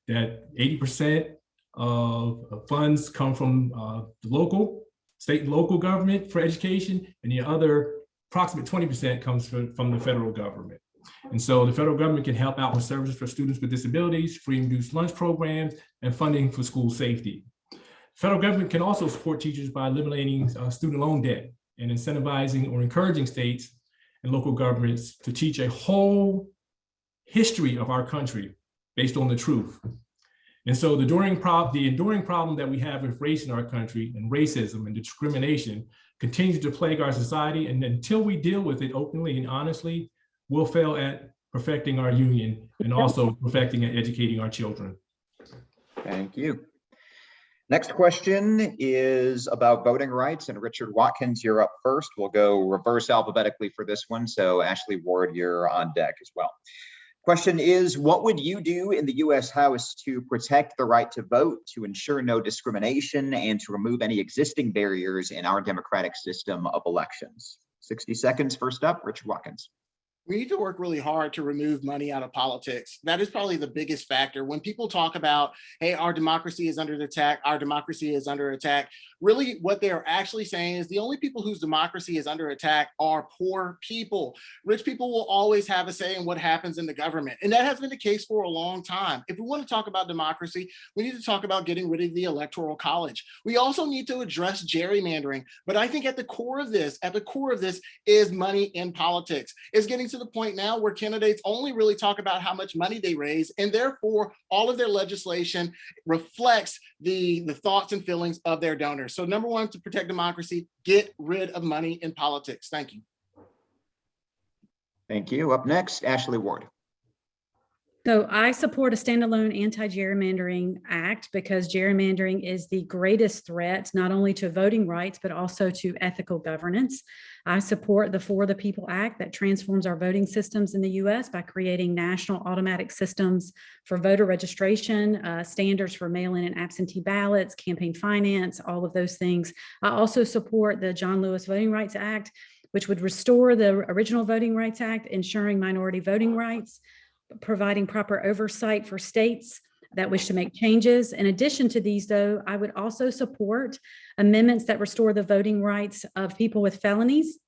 that 80% of funds come from the state and local government for education, and the other approximate 20% comes from the federal government. And so the federal government can help out with services for students with disabilities, free and reduced lunch programs, and funding for school safety. The federal government can also support teachers by eliminating student loan debt and incentivizing or encouraging states and local governments to teach a whole history of our country based on the truth. And so the enduring problem that we have with race in our country and racism and discrimination continues to plague our society. And until we deal with it openly and honestly, we'll fail at perfecting our union and also perfecting and educating our children. Thank you. Next question is about voting rights, and Richard Watkins, you're up first. We'll go reverse alphabetically for this one. So Ashley Ward, you're on deck as well. Question is, what would you do in the U.S. House to protect the right to vote, to ensure no discrimination, and to remove any existing barriers in our democratic system of elections? 60 seconds. First up, Richard Watkins. We need to work really hard to remove money out of politics. That is probably the biggest factor. When people talk about, hey, our democracy is under attack, our democracy is under attack, really what they're actually saying is the only people whose democracy is under attack are poor people. Rich people will always have a say in what happens in the government. And that has been the case for a long time. If we want to talk about democracy, we need to talk about getting rid of the Electoral College. We also need to address gerrymandering. But I think at the core of this is money in politics. It's getting to the point now where candidates only really talk about how much money they raise, and therefore all of their legislation reflects the thoughts and feelings of their donors. So number one, to protect democracy, get rid of money in politics. Thank you. Thank you. Up next, Ashley Ward. So I support a standalone anti-gerrymandering act because gerrymandering is the greatest threat, not only to voting rights, but also to ethical governance. I support the For the People Act that transforms our voting systems in the US by creating national automatic systems for voter registration, standards for mail-in and absentee ballots, campaign finance, all of those things. I also support the John Lewis Voting Rights Act, which would restore the original Voting Rights Act, ensuring minority voting rights, providing proper oversight for states that wish to make changes. In addition to these, though, I would also support amendments that restore the voting rights of people with felonies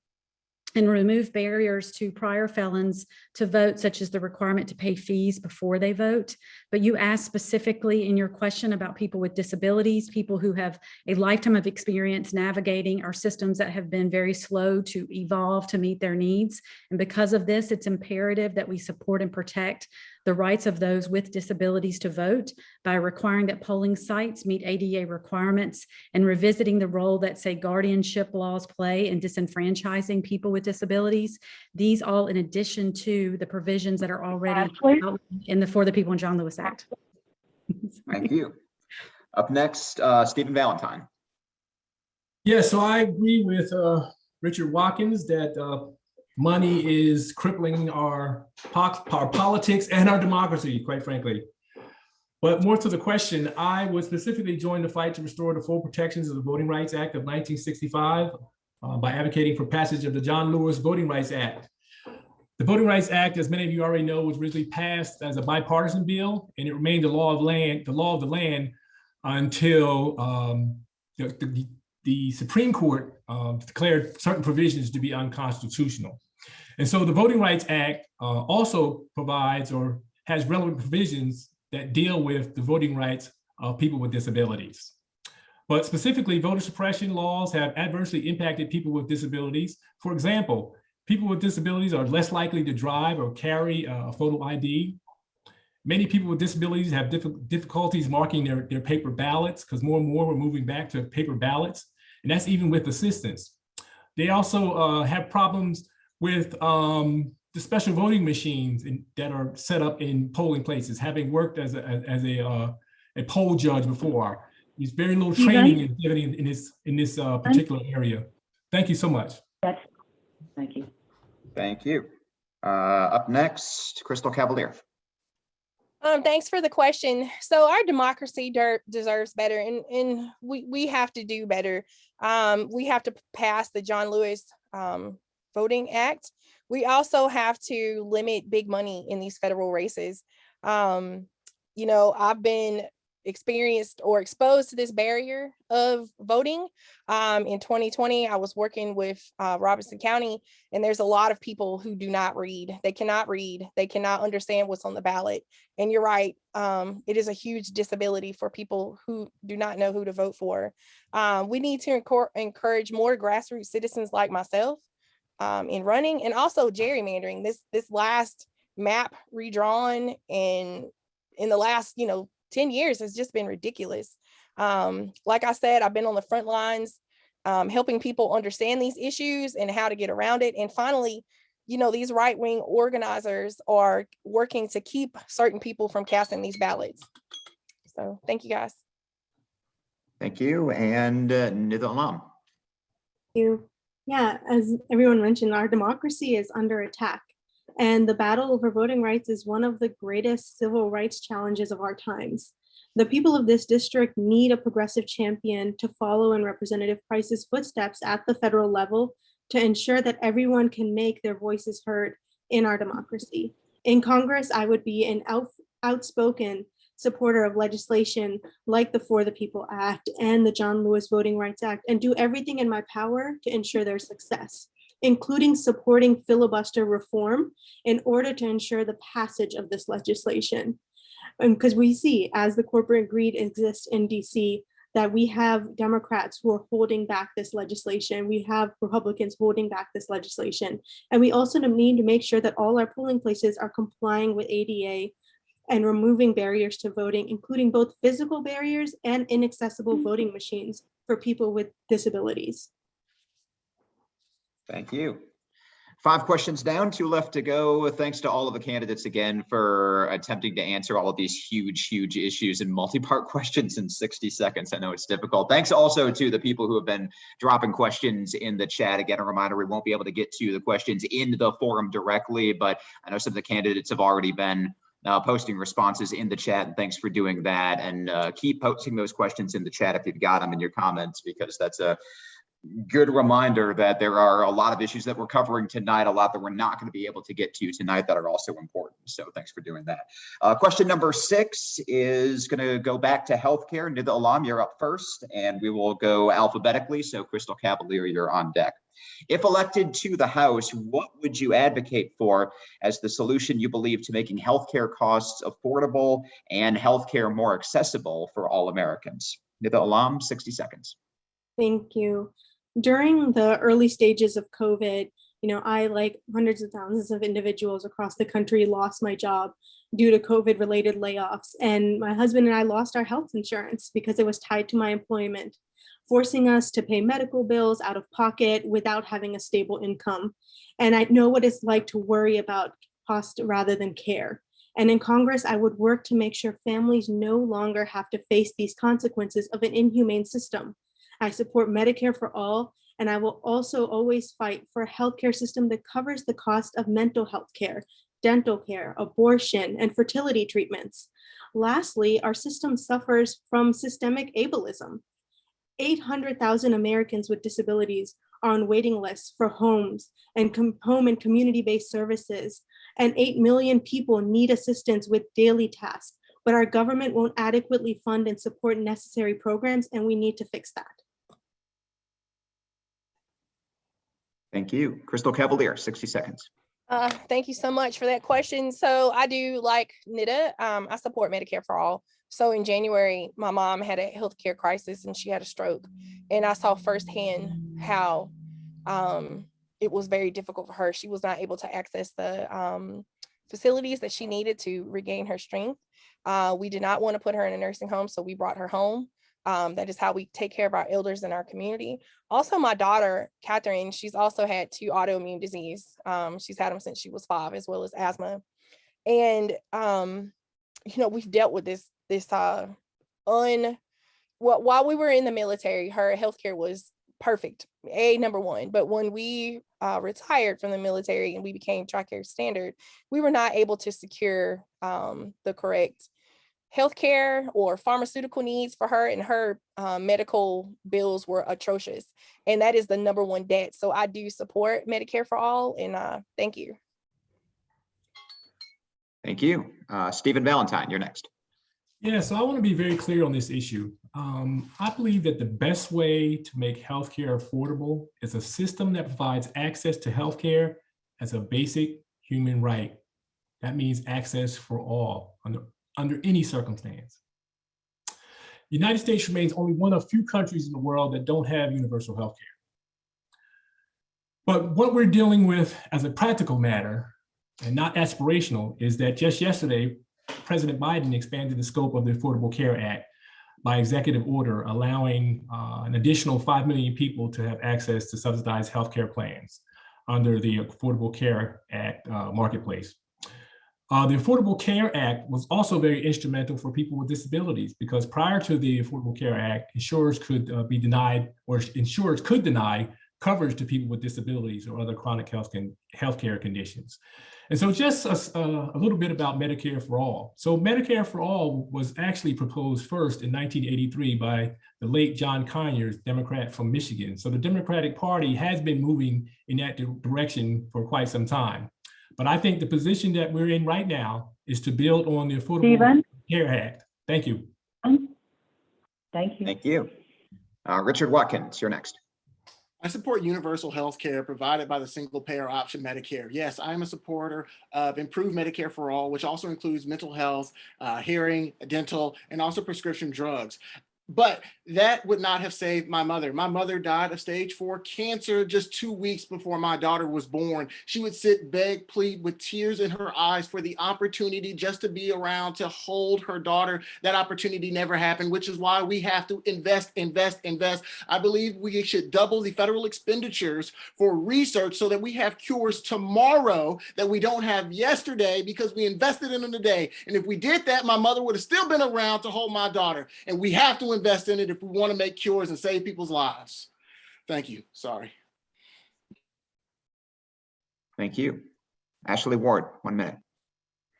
and remove barriers to prior felons to vote, such as the requirement to pay fees before they vote. But you asked specifically in your question about people with disabilities, people who have a lifetime of experience navigating our systems that have been very slow to evolve to meet their needs. And because of this, it's imperative that we support and protect the rights of those with disabilities to vote by requiring that polling sites meet ADA requirements and revisiting the role that, say, guardianship laws play in disenfranchising people with disabilities. These all in addition to the provisions that are already outlined in the For the People and John Lewis Act. Thank you. Up next, Stephen Valentine. Yeah, so I agree with Richard Watkins that money is crippling our politics and our democracy, quite frankly. But more to the question, I would specifically join the fight to restore the full protections of the Voting Rights Act of 1965 by advocating for passage of the John Lewis Voting Rights Act. The Voting Rights Act, as many of you already know, was originally passed as a bipartisan bill, and it remained the law of the land until the Supreme Court declared certain provisions to be unconstitutional. And so the Voting Rights Act also provides or has relevant provisions that deal with the voting rights of people with disabilities. But specifically, voter suppression laws have adversely impacted people with disabilities. For example, people with disabilities are less likely to drive or carry a photo ID. Many people with disabilities have difficulties marking their paper ballots because more and more we're moving back to paper ballots, and that's even with assistance. They also have problems with the special voting machines that are set up in polling places. Having worked as a poll judge before, there's very little training is given in this particular area. Thank you so much. Thank you. Thank you. Up next, Crystal Cavalier. Thanks for the question. So our democracy deserves better, and we have to do better. We have to pass the John Lewis Voting Act. We also have to limit big money in these federal races. You know, I've been experienced or exposed to this barrier of voting. In 2020, I was working with Robeson County, and there's a lot of people who do not read. They cannot read. They cannot understand what's on the ballot. And you're right, it is a huge disability for people who do not know who to vote for. We need to encourage more grassroots citizens like myself in running, and also gerrymandering. This last map redrawn and in the last 10 years has just been ridiculous. Like I said, I've been on the front lines helping people understand these issues and how to get around it. And finally, these right-wing organizers are working to keep certain people from casting these ballots. So thank you, guys. Thank you. And Nida Allam. Thank you. Yeah, as everyone mentioned, our democracy is under attack. And the battle over voting rights is one of the greatest civil rights challenges of our times. The people of this district need a progressive champion to follow in Representative Price's footsteps at the federal level to ensure that everyone can make their voices heard in our democracy. In Congress, I would be an outspoken supporter of legislation like the For the People Act and the John Lewis Voting Rights Act, and do everything in my power to ensure their success, including supporting filibuster reform in order to ensure the passage of this legislation. Because we see, as the corporate greed exists in DC, that we have Democrats who are holding back this legislation. We have Republicans holding back this legislation. And we also need to make sure that all our polling places are complying with ADA and removing barriers to voting, including both physical barriers and inaccessible voting machines for people with disabilities. Thank you. 5 questions down, 2 left to go. Thanks to all of the candidates again for attempting to answer all of these huge issues in multi-part questions in 60 seconds. I know it's difficult. Thanks also to the people who have been dropping questions in the chat. Again, a reminder, we won't be able to get to the questions in the forum directly, but I know some of the candidates have already been posting responses in the chat, and thanks for doing that. And keep posting those questions in the chat if you've got them in your comments, because that's a good reminder that there are a lot of issues that we're covering tonight, a lot that we're not going to be able to get to tonight that are also important. So thanks for doing that. Question number 6 is going to go back to healthcare. Nida Allam, you're up first, and we will go alphabetically. So Crystal Cavalier, you're on deck. If elected to the House, what would you advocate for as the solution you believe to making healthcare costs affordable and healthcare more accessible for all Americans? Nida Allam, 60 seconds. Thank you. During the early stages of COVID, I, like hundreds of thousands of individuals across the country, lost my job due to COVID-related layoffs. And my husband and I lost our health insurance because it was tied to my employment, forcing us to pay medical bills out of pocket without having a stable income. And I know what it's like to worry about cost rather than care. And in Congress, I would work to make sure families no longer have to face these consequences of an inhumane system. I support Medicare for all, and I will also always fight for a healthcare system that covers the cost of mental health care, dental care, abortion, and fertility treatments. Lastly, our system suffers from systemic ableism. 800,000 Americans with disabilities are on waiting lists for homes and home and community-based services, and 8 million people need assistance with daily tasks, but our government won't adequately fund and support necessary programs, and we need to fix that. Thank you. Crystal Cavalier, 60 seconds. Thank you so much for that question. So I do, like Nida, I support Medicare for all. So in January, my mom had a healthcare crisis and she had a stroke. And I saw firsthand how it was very difficult for her. She was not able to access the facilities that she needed to regain her strength. We did not want to put her in a nursing home, so we brought her home. That is how we take care of our elders in our community. Also, my daughter, Catherine, she's also had 2 autoimmune disease. She's had them since she was 5, as well as asthma. And, we've dealt with this while we were in the military, her healthcare was perfect, number one. But when we retired from the military and we became TRICARE standard, we were not able to secure the correct healthcare or pharmaceutical needs for her, and her medical bills were atrocious. And that is the number one debt. So I do support Medicare for all, and thank you. Thank you. Stephen Valentine, you're next. Yeah, so I want to be very clear on this issue. I believe that the best way to make healthcare affordable is a system that provides access to healthcare as a basic human right. That means access for all under any circumstance. The United States remains only one of few countries in the world that don't have universal healthcare. But what we're dealing with as a practical matter, and not aspirational, is that just yesterday, President Biden expanded the scope of the Affordable Care Act by executive order, allowing an additional 5 million people to have access to subsidized healthcare plans under the Affordable Care Act marketplace. The Affordable Care Act was also very instrumental for people with disabilities, because prior to the Affordable Care Act, insurers could deny coverage to people with disabilities or other chronic healthcare conditions. And so just a little bit about Medicare for All. So Medicare for All was actually proposed first in 1983 by the late John Conyers, Democrat from Michigan. So the Democratic Party has been moving in that direction for quite some time. But I think the position that we're in right now is to build on the Affordable Care Act. Thank you. Thank you. Thank you. Richard Watkins, you're next. I support universal health care provided by the single payer option Medicare. Yes, I'm a supporter of improved Medicare for all, which also includes mental health, hearing, dental, and also prescription drugs. But that would not have saved my mother. My mother died of stage 4 cancer just 2 weeks before my daughter was born. She would sit, beg, plead with tears in her eyes for the opportunity just to be around to hold her daughter. That opportunity never happened, which is why we have to invest. I believe we should double the federal expenditures for research so that we have cures tomorrow that we don't have yesterday, because we invested in them today. And if we did that, my mother would have still been around to hold my daughter. And we have to invest in it if we want to make cures and save people's lives. Thank you. Sorry. Thank you. Ashley Ward, 1 minute.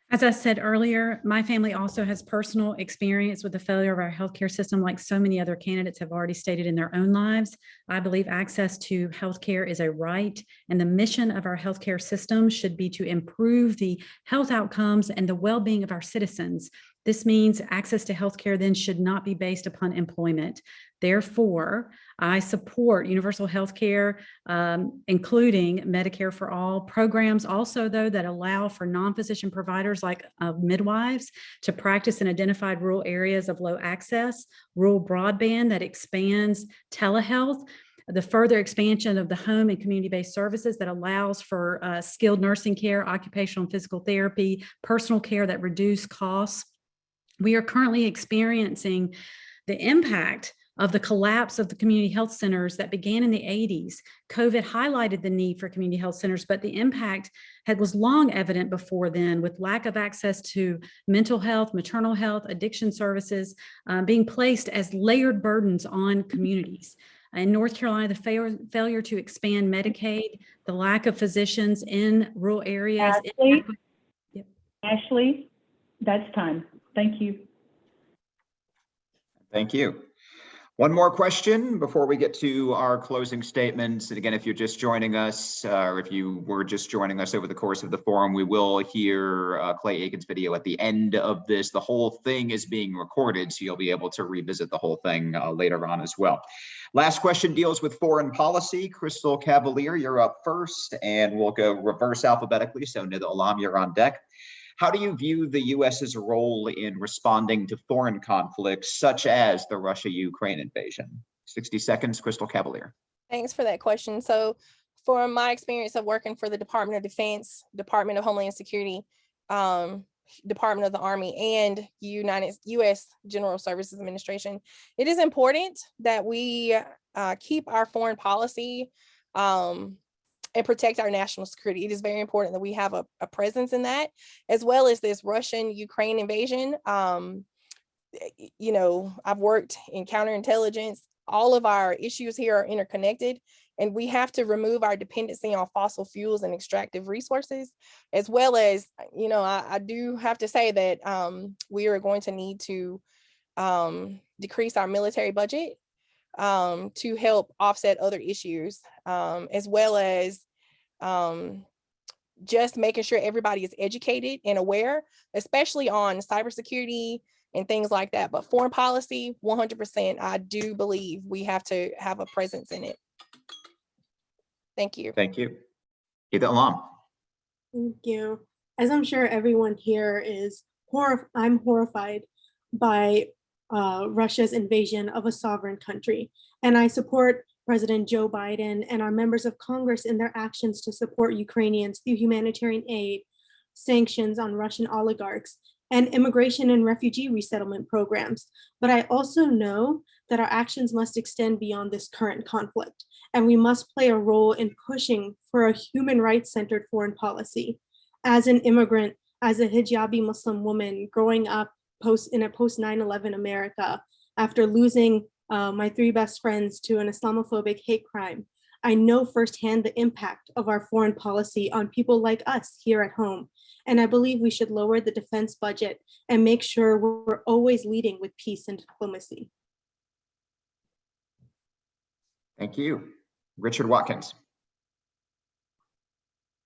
As I said earlier, my family also has personal experience with the failure of our healthcare system, like so many other candidates have already stated in their own lives. I believe access to healthcare is a right, and the mission of our healthcare system should be to improve the health outcomes and the well-being of our citizens. This means access to healthcare then should not be based upon employment. Therefore, I support universal healthcare, including Medicare for all programs also, though, that allow for non-physician providers like midwives to practice in identified rural areas of low access, rural broadband that expands telehealth, the further expansion of the home and community-based services that allows for skilled nursing care, occupational and physical therapy, personal care that reduce costs. We are currently experiencing the impact of the collapse of the community health centers that began in the 80s. COVID highlighted the need for community health centers, but the impact was long evident before then, with lack of access to mental health, maternal health, addiction services being placed as layered burdens on communities. In North Carolina, the failure to expand Medicaid, the lack of physicians in rural areas. Ashley? Yep. Ashley, that's time. Thank you. Thank you. One more question before we get to our closing statements. And again, if you're just joining us, or if you were just joining us over the course of the forum, we will hear Clay Aiken's video at the end of this. The whole thing is being recorded, so you'll be able to revisit the whole thing later on as well. Last question deals with foreign policy. Crystal Cavalier, you're up first, and we'll go reverse alphabetically. So Nida Allam, you're on deck. How do you view the U.S.'s role in responding to foreign conflicts such as the Russia-Ukraine invasion? 60 seconds, Crystal Cavalier. Thanks for that question. So from my experience of working for the Department of Defense, Department of Homeland Security, Department of the Army, and U.S. General Services Administration, it is important that we keep our foreign policy and protect our national security. It is very important that we have a presence in that, as well as this Russian-Ukraine invasion. You know, I've worked in counterintelligence. All of our issues here are interconnected, and we have to remove our dependency on fossil fuels and extractive resources, as well as, you know, I do have to say that we are going to need to decrease our military budget to help offset other issues, as well as just making sure everybody is educated and aware, especially on cybersecurity and things like that. But foreign policy, 100%, I do believe we have to have a presence in it. Thank you. Thank you. Nida Allam. Thank you. As I'm sure everyone here is, I'm horrified by Russia's invasion of a sovereign country. And I support President Joe Biden and our members of Congress in their actions to support Ukrainians through humanitarian aid, sanctions on Russian oligarchs, and immigration and refugee resettlement programs. But I also know that our actions must extend beyond this current conflict, and we must play a role in pushing for a human rights-centered foreign policy. As an immigrant, as a hijabi Muslim woman growing up in a post 9/11 America, after losing my 3 best friends to an Islamophobic hate crime, I know firsthand the impact of our foreign policy on people like us here at home. And I believe we should lower the defense budget and make sure we're always leading with peace and diplomacy. Thank you. Richard Watkins.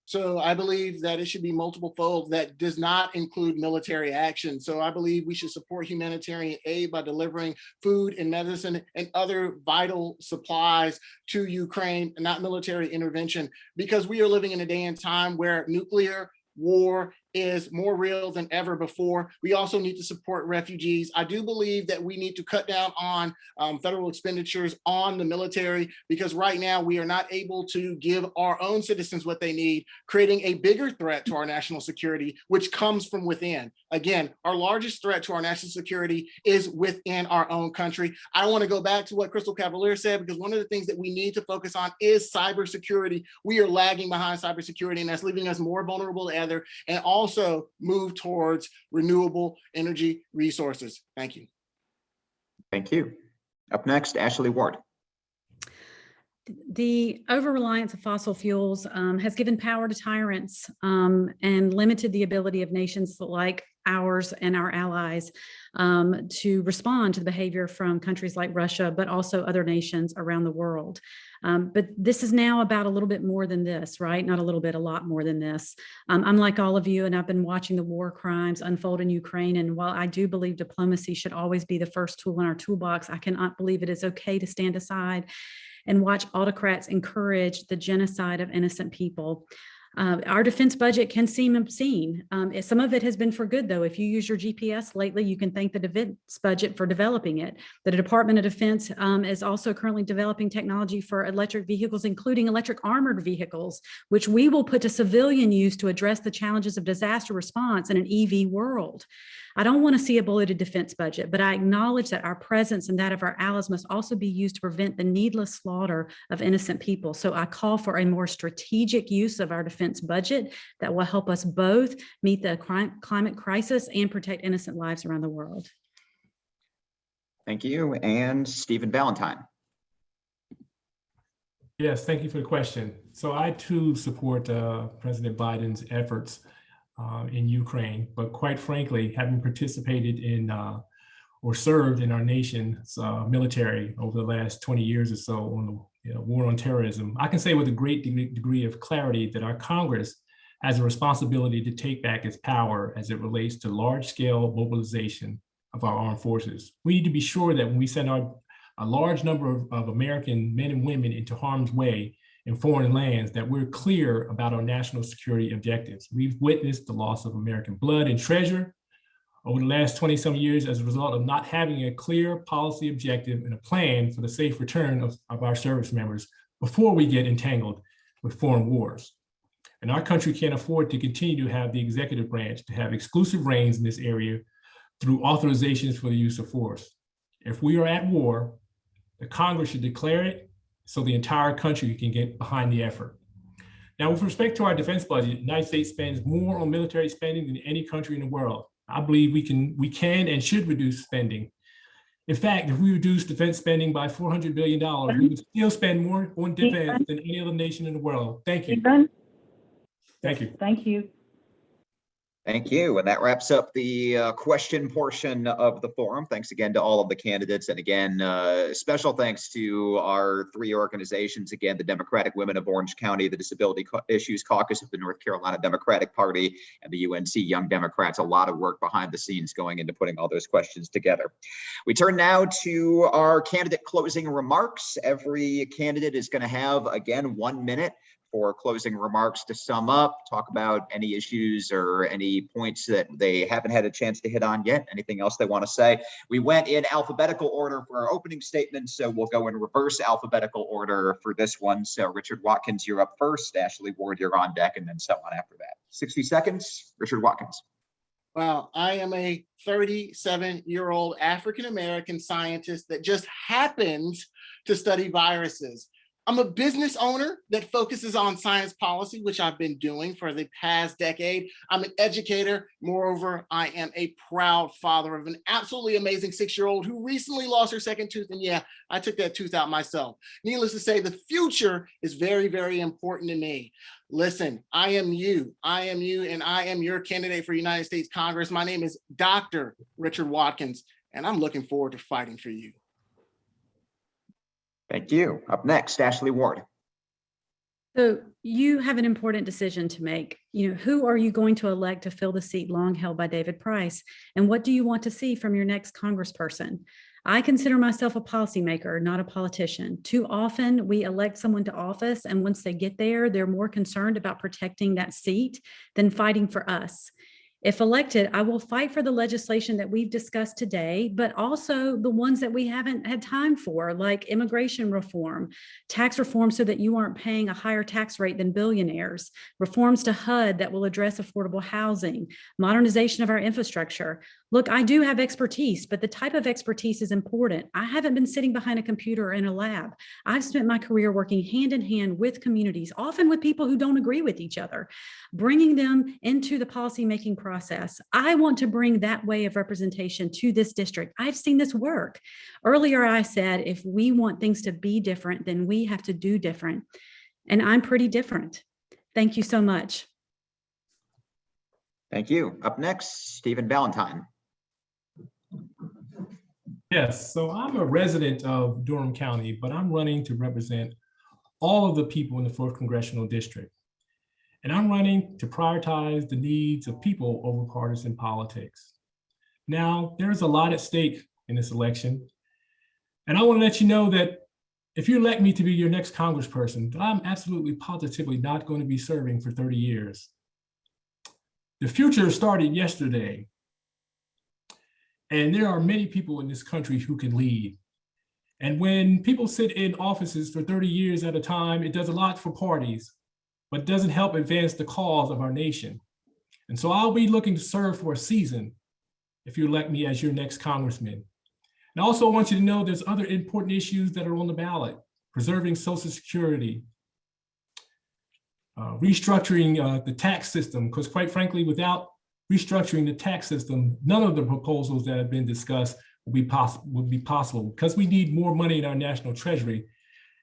So I believe that it should be multiple fold that does not include military action. So I believe we should support humanitarian aid by delivering food and medicine and other vital supplies to Ukraine, not military intervention, because we are living in a day and time where nuclear war is more real than ever before. We also need to support refugees. I do believe that we need to cut down on federal expenditures on the military, because right now we are not able to give our own citizens what they need, creating a bigger threat to our national security, which comes from within. Again, our largest threat to our national security is within our own country. I want to go back to what Crystal Cavalier said, because one of the things that we need to focus on is cybersecurity. We are lagging behind cybersecurity, and that's leaving us more vulnerable to other, and also move towards renewable energy resources. Thank you. Thank you. Up next, Ashley Ward. The over-reliance of fossil fuels has given power to tyrants and limited the ability of nations like ours and our allies to respond to the behavior from countries like Russia, but also other nations around the world. But this is now about a little bit more than this, right? Not a little bit, a lot more than this. I'm like all of you, and I've been watching the war crimes unfold in Ukraine. And while I do believe diplomacy should always be the first tool in our toolbox, I cannot believe it is okay to stand aside and watch autocrats encourage the genocide of innocent people. Our defense budget can seem obscene. Some of it has been for good, though. If you use your GPS lately, you can thank the defense budget for developing it. The Department of Defense is also currently developing technology for electric vehicles, including electric armored vehicles, which we will put to civilian use to address the challenges of disaster response in an EV world. I don't want to see a bloated defense budget, but I acknowledge that our presence and that of our allies must also be used to prevent the needless slaughter of innocent people. So I call for a more strategic use of our defense budget that will help us both meet the climate crisis and protect innocent lives around the world. Thank you. And Stephen Valentine. Yes, thank you for the question. So I too support President Biden's efforts in Ukraine, but quite frankly, having participated in or served in our nation's military over the last 20 years or so on the war on terrorism, I can say with a great degree of clarity that our Congress has a responsibility to take back its power as it relates to large-scale mobilization of our armed forces. We need to be sure that when we send a large number of American men and women into harm's way in foreign lands, that we're clear about our national security objectives. We've witnessed the loss of American blood and treasure over the last 20-some years as a result of not having a clear policy objective and a plan for the safe return of our service members before we get entangled with foreign wars. And our country can't afford to continue to have the executive branch to have exclusive reins in this area through authorizations for the use of force. If we are at war, the Congress should declare it so the entire country can get behind the effort. Now, with respect to our defense budget, the United States spends more on military spending than any country in the world. I believe we can and should reduce spending. In fact, if we reduce defense spending by $400 billion, we would still spend more on defense than any other nation in the world. Thank you. Thank you. Thank you. Thank you. And that wraps up the question portion of the forum. Thanks again to all of the candidates. And again, special thanks to our three organizations. Again, the Democratic Women of Orange County, the Disability Issues Caucus of the North Carolina Democratic Party, and the UNC Young Democrats. A lot of work behind the scenes going into putting all those questions together. We turn now to our candidate closing remarks. Every candidate is going to have, again, 1 minute for closing remarks to sum up, talk about any issues or any points that they haven't had a chance to hit on yet, anything else they want to say. We went in alphabetical order for our opening statements, so we'll go in reverse alphabetical order for this one. So Richard Watkins, you're up first. Ashley Ward, you're on deck, and then so on after that. 60 seconds, Richard Watkins. Well, I am a 37-year-old African-American scientist that just happens to study viruses. I'm a business owner that focuses on science policy, which I've been doing for the past decade. I'm an educator. Moreover, I am a proud father of an absolutely amazing 6-year-old who recently lost her second tooth. And yeah, I took that tooth out myself. Needless to say, the future is very, very important to me. Listen, I am you, and I am your candidate for United States Congress. My name is Dr. Richard Watkins, and I'm looking forward to fighting for you. Thank you. Up next, Ashley Ward. So you have an important decision to make. Who are you going to elect to fill the seat long held by David Price? And what do you want to see from your next congressperson? I consider myself a policymaker, not a politician. Too often we elect someone to office, and once they get there, they're more concerned about protecting that seat than fighting for us. If elected, I will fight for the legislation that we've discussed today, but also the ones that we haven't had time for, like immigration reform, tax reform so that you aren't paying a higher tax rate than billionaires, reforms to HUD that will address affordable housing, modernization of our infrastructure. Look, I do have expertise, but the type of expertise is important. I haven't been sitting behind a computer in a lab. I've spent my career working hand in hand with communities, often with people who don't agree with each other, bringing them into the policymaking process. I want to bring that way of representation to this district. I've seen this work. Earlier, I said, if we want things to be different, then we have to do different. And I'm pretty different. Thank you so much. Thank you. Up next, Stephen Valentine. Yes, so I'm a resident of Durham County, but I'm running to represent all of the people in the 4th Congressional District. And I'm running to prioritize the needs of people over partisan politics. Now, there's a lot at stake in this election. And I want to let you know that if you elect me to be your next congressperson, I'm absolutely positively not going to be serving for 30 years. The future started yesterday. And there are many people in this country who can lead. And when people sit in offices for 30 years at a time, it does a lot for parties, but doesn't help advance the cause of our nation. And so I'll be looking to serve for a season if you elect me as your next congressman. And I also want you to know there's other important issues that are on the ballot: preserving Social Security, restructuring the tax system, because quite frankly, without restructuring the tax system, none of the proposals that have been discussed would be possible because we need more money in our national treasury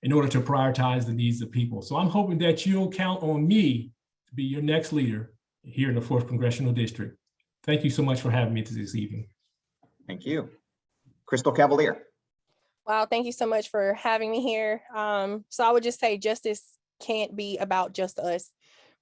in order to prioritize the needs of people. So I'm hoping that you'll count on me to be your next leader here in the 4th Congressional District. Thank you so much for having me this evening. Thank you. Crystal Cavalier. Wow, thank you so much for having me here. So I would just say justice can't be about just us.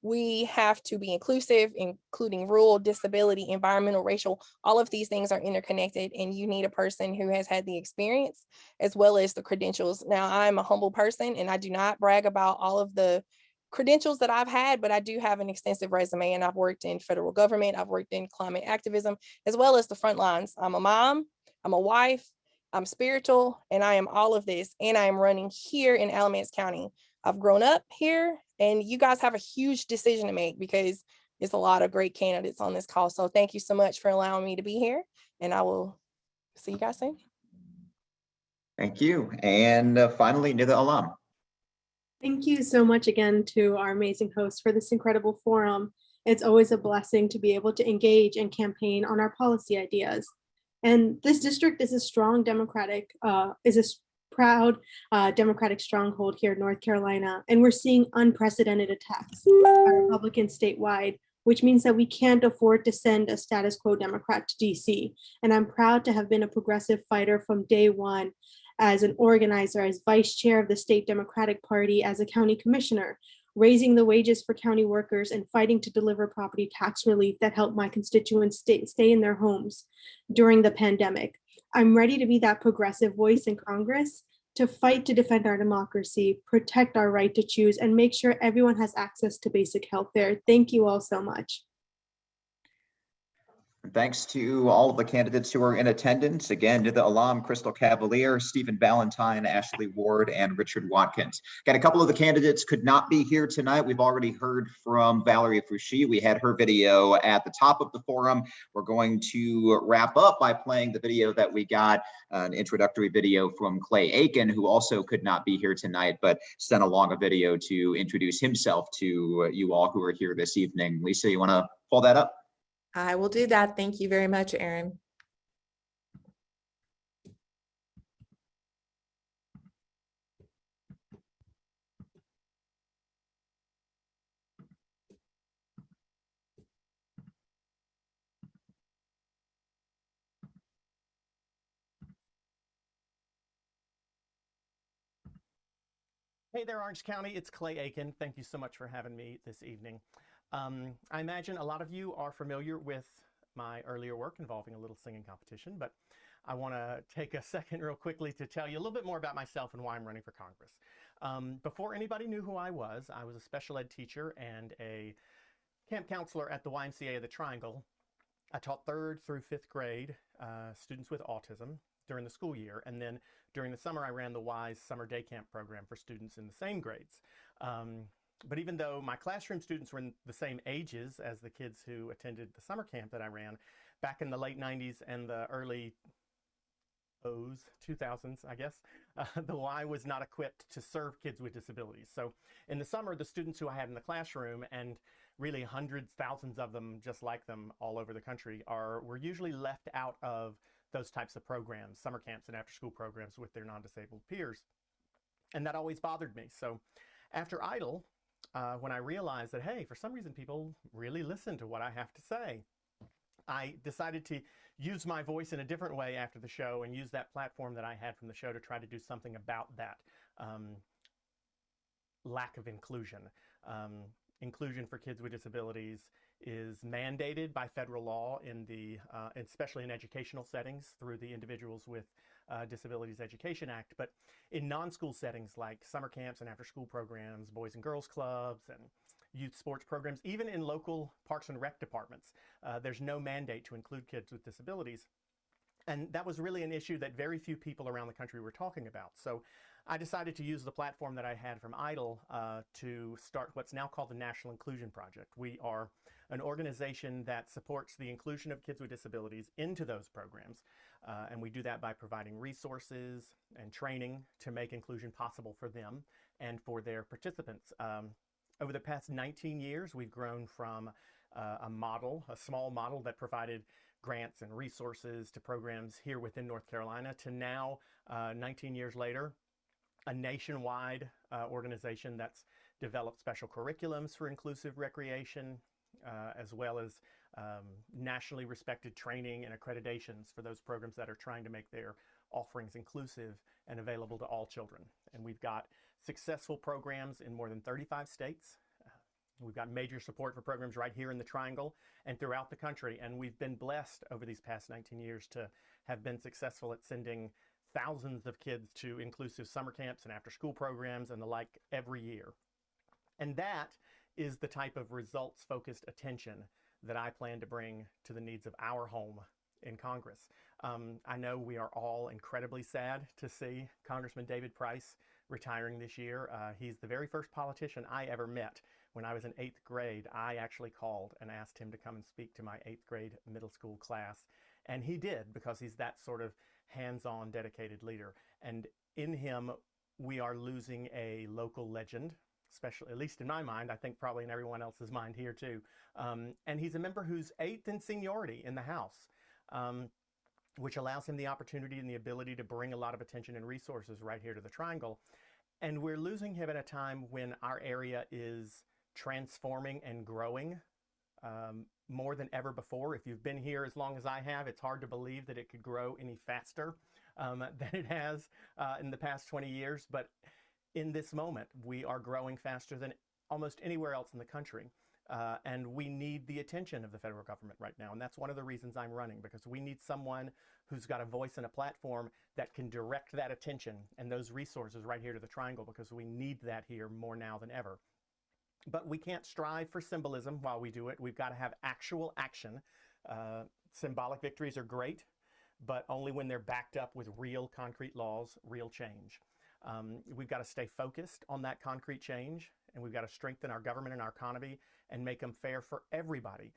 We have to be inclusive, including rural, disability, environmental, racial. All of these things are interconnected, and you need a person who has had the experience as well as the credentials. Now, I'm a humble person, and I do not brag about all of the credentials that I've had, but I do have an extensive resume, and I've worked in federal government. I've worked in climate activism, as well as the front lines. I'm a mom, I'm a wife, I'm spiritual, and I am all of this, and I am running here in Alamance County. I've grown up here, and you guys have a huge decision to make because there's a lot of great candidates on this call. So thank you so much for allowing me to be here, and I will see you guys soon. Thank you. And finally, Nida Allam. Thank you so much again to our amazing hosts for this incredible forum. It's always a blessing to be able to engage and campaign on our policy ideas. And this district is a strong Democratic, proud Democratic stronghold here in North Carolina, and we're seeing unprecedented attacks by Republicans statewide, which means that we can't afford to send a status quo Democrat to DC. And I'm proud to have been a progressive fighter from day one, as an organizer, as vice chair of the state Democratic Party, as a county commissioner, raising the wages for county workers and fighting to deliver property tax relief that helped my constituents stay in their homes during the pandemic. I'm ready to be that progressive voice in Congress to fight to defend our democracy, protect our right to choose, and make sure everyone has access to basic health care. Thank you all so much. Thanks to all of the candidates who are in attendance. Again, Nida Allam, Crystal Cavalier, Stephen Valentine, Ashley Ward, and Richard Watkins. Got a couple of the candidates could not be here tonight. We've already heard from Valerie Foushee. We had her video at the top of the forum. We're going to wrap up by playing the video that we got, an introductory video from Clay Aiken, who also could not be here tonight, but sent along a video to introduce himself to you all who are here this evening. Lisa, you want to pull that up? I will do that. Thank you very much, Aaron. Hey there, Orange County. It's Clay Aiken. Thank you so much for having me this evening. I imagine a lot of you are familiar with my earlier work involving a little singing competition, but I want to take a second real quickly to tell you a little bit more about myself and why I'm running for Congress. Before anybody knew who I was a special ed teacher and a camp counselor at the YMCA of the Triangle. I taught 3rd through 5th grade students with autism during the school year, and then during the summer I ran the WISE summer day camp program for students in the same grades. But even though my classroom students were in the same ages as the kids who attended the summer camp that I ran, back in the late 90s and the early 2000s, I guess, the Y was not equipped to serve kids with disabilities. So in the summer, the students who I had in the classroom, and really hundreds, thousands of them just like them all over the country, were usually left out of those types of programs, summer camps and after school programs with their non-disabled peers. And that always bothered me. So after Idle, when I realized that, hey, for some reason people really listen to what I have to say, I decided to use my voice in a different way after the show and use that platform that I had from the show to try to do something about that lack of inclusion. Inclusion for kids with disabilities is mandated by federal law in the, especially in educational settings, through the Individuals with Disabilities Education Act, but in non-school settings like summer camps and after-school programs, boys and girls clubs, and youth sports programs, even in local parks and rec departments, there's no mandate to include kids with disabilities. And that was really an issue that very few people around the country were talking about. So I decided to use the platform that I had from IDLE to start what's now called the National Inclusion Project. We are an organization that supports the inclusion of kids with disabilities into those programs. And we do that by providing resources and training to make inclusion possible for them and for their participants. Over the past 19 years, we've grown from a small model that provided grants and resources to programs here within North Carolina to now, 19 years later, a nationwide organization that's developed special curriculums for inclusive recreation, as well as nationally respected training and accreditations for those programs that are trying to make their offerings inclusive and available to all children. And we've got successful programs in more than 35 states. We've got major support for programs right here in the Triangle and throughout the country. And we've been blessed over these past 19 years to have been successful at sending thousands of kids to inclusive summer camps and after-school programs and the like every year. And that is the type of results-focused attention that I plan to bring to the needs of our home in Congress. I know we are all incredibly sad to see Congressman David Price retiring this year. He's the very first politician I ever met. When I was in 8th grade, I actually called and asked him to come and speak to my 8th grade middle school class. And he did, because he's that sort of hands-on, dedicated leader. And in him, we are losing a local legend, especially, at least in my mind, I think probably in everyone else's mind here too. And he's a member who's 8th in seniority in the House, which allows him the opportunity and the ability to bring a lot of attention and resources right here to the Triangle. And we're losing him at a time when our area is transforming and growing more than ever before. If you've been here as long as I have, it's hard to believe that it could grow any faster than it has in the past 20 years. But in this moment, we are growing faster than almost anywhere else in the country. And we need the attention of the federal government right now. And that's one of the reasons I'm running, because we need someone who's got a voice and a platform that can direct that attention and those resources right here to the Triangle, because we need that here more now than ever. But we can't strive for symbolism while we do it. We've got to have actual action. Symbolic victories are great, but only when they're backed up with real concrete laws, real change. We've got to stay focused on that concrete change, and we've got to strengthen our government and our economy and make them fair for everybody.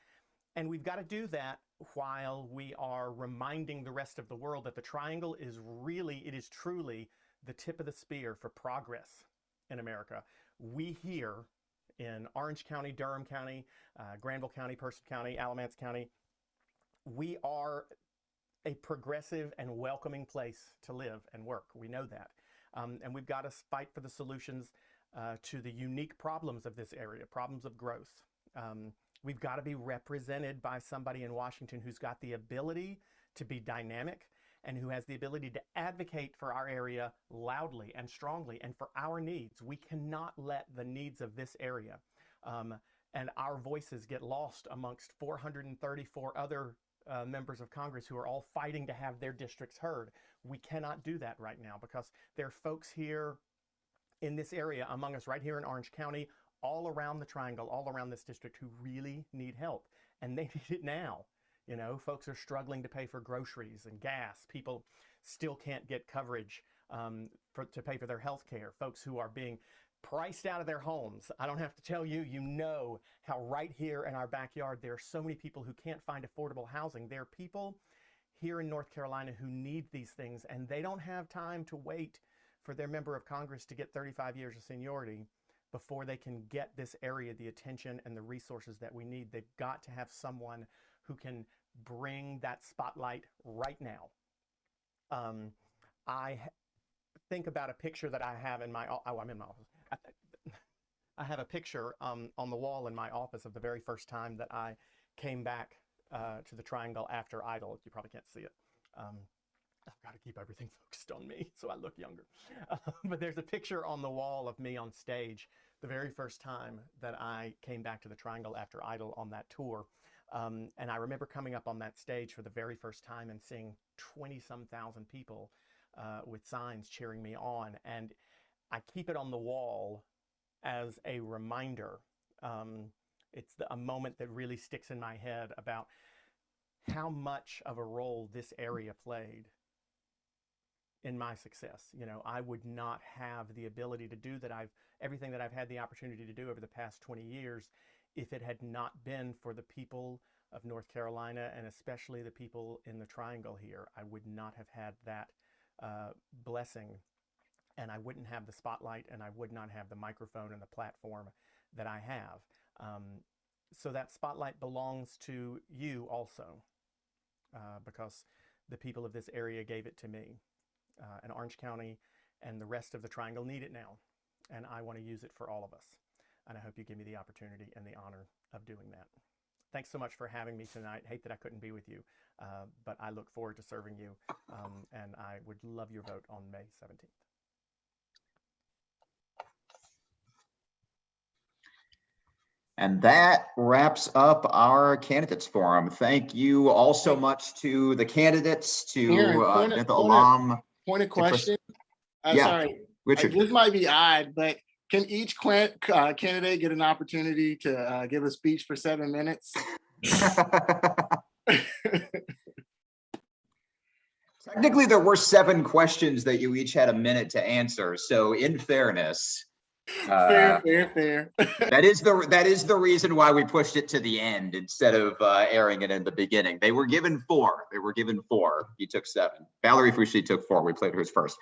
And we've got to do that while we are reminding the rest of the world that the Triangle is truly the tip of the spear for progress in America. We here in Orange County, Durham County, Granville County, Person County, Alamance County, we are a progressive and welcoming place to live and work. We know that. And we've got to fight for the solutions to the unique problems of this area, problems of growth. We've got to be represented by somebody in Washington who's got the ability to be dynamic and who has the ability to advocate for our area loudly and strongly and for our needs. We cannot let the needs of this area and our voices get lost amongst 434 other members of Congress who are all fighting to have their districts heard. We cannot do that right now, because there are folks here in this area among us right here in Orange County, all around the Triangle, all around this district, who really need help, and they need it now. You know, folks are struggling to pay for groceries and gas. People still can't get coverage to pay for their health care. Folks who are being priced out of their homes. I don't have to tell you, you know how right here in our backyard, there are so many people who can't find affordable housing. There are people here in North Carolina who need these things, and they don't have time to wait for their member of Congress to get 35 years of seniority before they can get this area the attention and the resources that we need. They've got to have someone who can bring that spotlight right now. I think about a picture that I have in my, I'm in my office. I have a picture on the wall in my office of the very first time that I came back to the Triangle after IDLE. You probably can't see it. I've got to keep everything focused on me so I look younger. But there's a picture on the wall of me on stage the very first time that I came back to the Triangle after IDLE on that tour. And I remember coming up on that stage for the very first time and seeing 20-some thousand people with signs cheering me on. And I keep it on the wall as a reminder. It's a moment that really sticks in my head about how much of a role this area played in my success. You know, I would not have the ability to do everything that I've had the opportunity to do over the past 20 years if it had not been for the people of North Carolina, and especially the people in the Triangle here. I would not have had that blessing, and I wouldn't have the spotlight, and I would not have the microphone and the platform that I have. So that spotlight belongs to you also, because the people of this area gave it to me. And Orange County and the rest of the Triangle need it now, and I want to use it for all of us. And I hope you give me the opportunity and the honor of doing that. Thanks so much for having me tonight. Hate that I couldn't be with you, but I look forward to serving you, and I would love your vote on May 17th. And that wraps up our candidates forum. Thank you all so much to the candidates, to Aaron, Nida Allam. Point of question. Yeah, Sorry, Richard. this might be odd, but can each candidate get an opportunity to give a speech for 7 minutes? Technically, there were 7 questions that you each had a minute to answer. So in fairness, Fair. that is the reason why we pushed it to the end instead of airing it in the beginning. They were given 4. You took 7. Valerie Foushee took 4. We played hers first.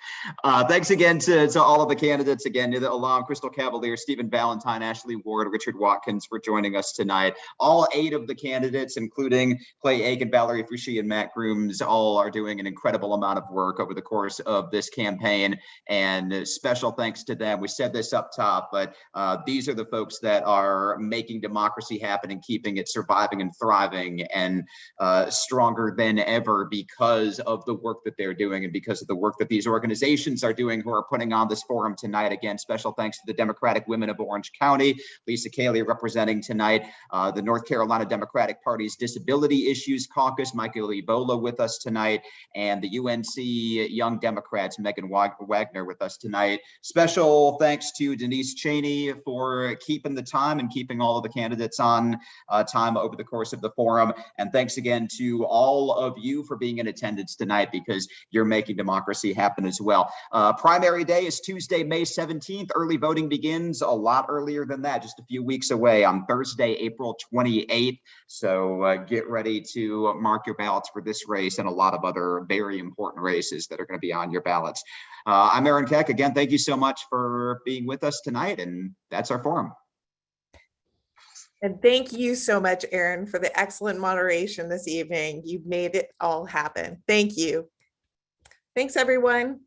Thanks again to all of the candidates. Again, Nida Allam, Crystal Cavalier, Stephen Valentine, Ashley Ward, Richard Watkins for joining us tonight. All 8 of the candidates, including Clay Aiken, Valerie Foushee, and Matt Grooms, all are doing an incredible amount of work over the course of this campaign. And special thanks to them. We said this up top, but these are the folks that are making democracy happen and keeping it surviving and thriving and stronger than ever because of the work that they're doing and because of the work that these organizations are doing who are putting on this forum tonight. Again, special thanks to the Democratic Women of Orange County, Lisa Cayley representing tonight, the North Carolina Democratic Party's Disability Issues Caucus, Michael Ebola with us tonight, and the UNC Young Democrats, Megan Wagner with us tonight. Special thanks to Denise Cheney for keeping the time and keeping all of the candidates on time over the course of the forum. And thanks again to all of you for being in attendance tonight because you're making democracy happen as well. Primary day is Tuesday, May 17th. Early voting begins a lot earlier than that, just a few weeks away on Thursday, April 28th. So get ready to mark your ballots for this race and a lot of other very important races that are going to be on your ballots. I'm Aaron Keck. Again, thank you so much for being with us tonight, and that's our forum. And thank you so much, Aaron, for the excellent moderation this evening. You've made it all happen. Thank you. Thanks, everyone.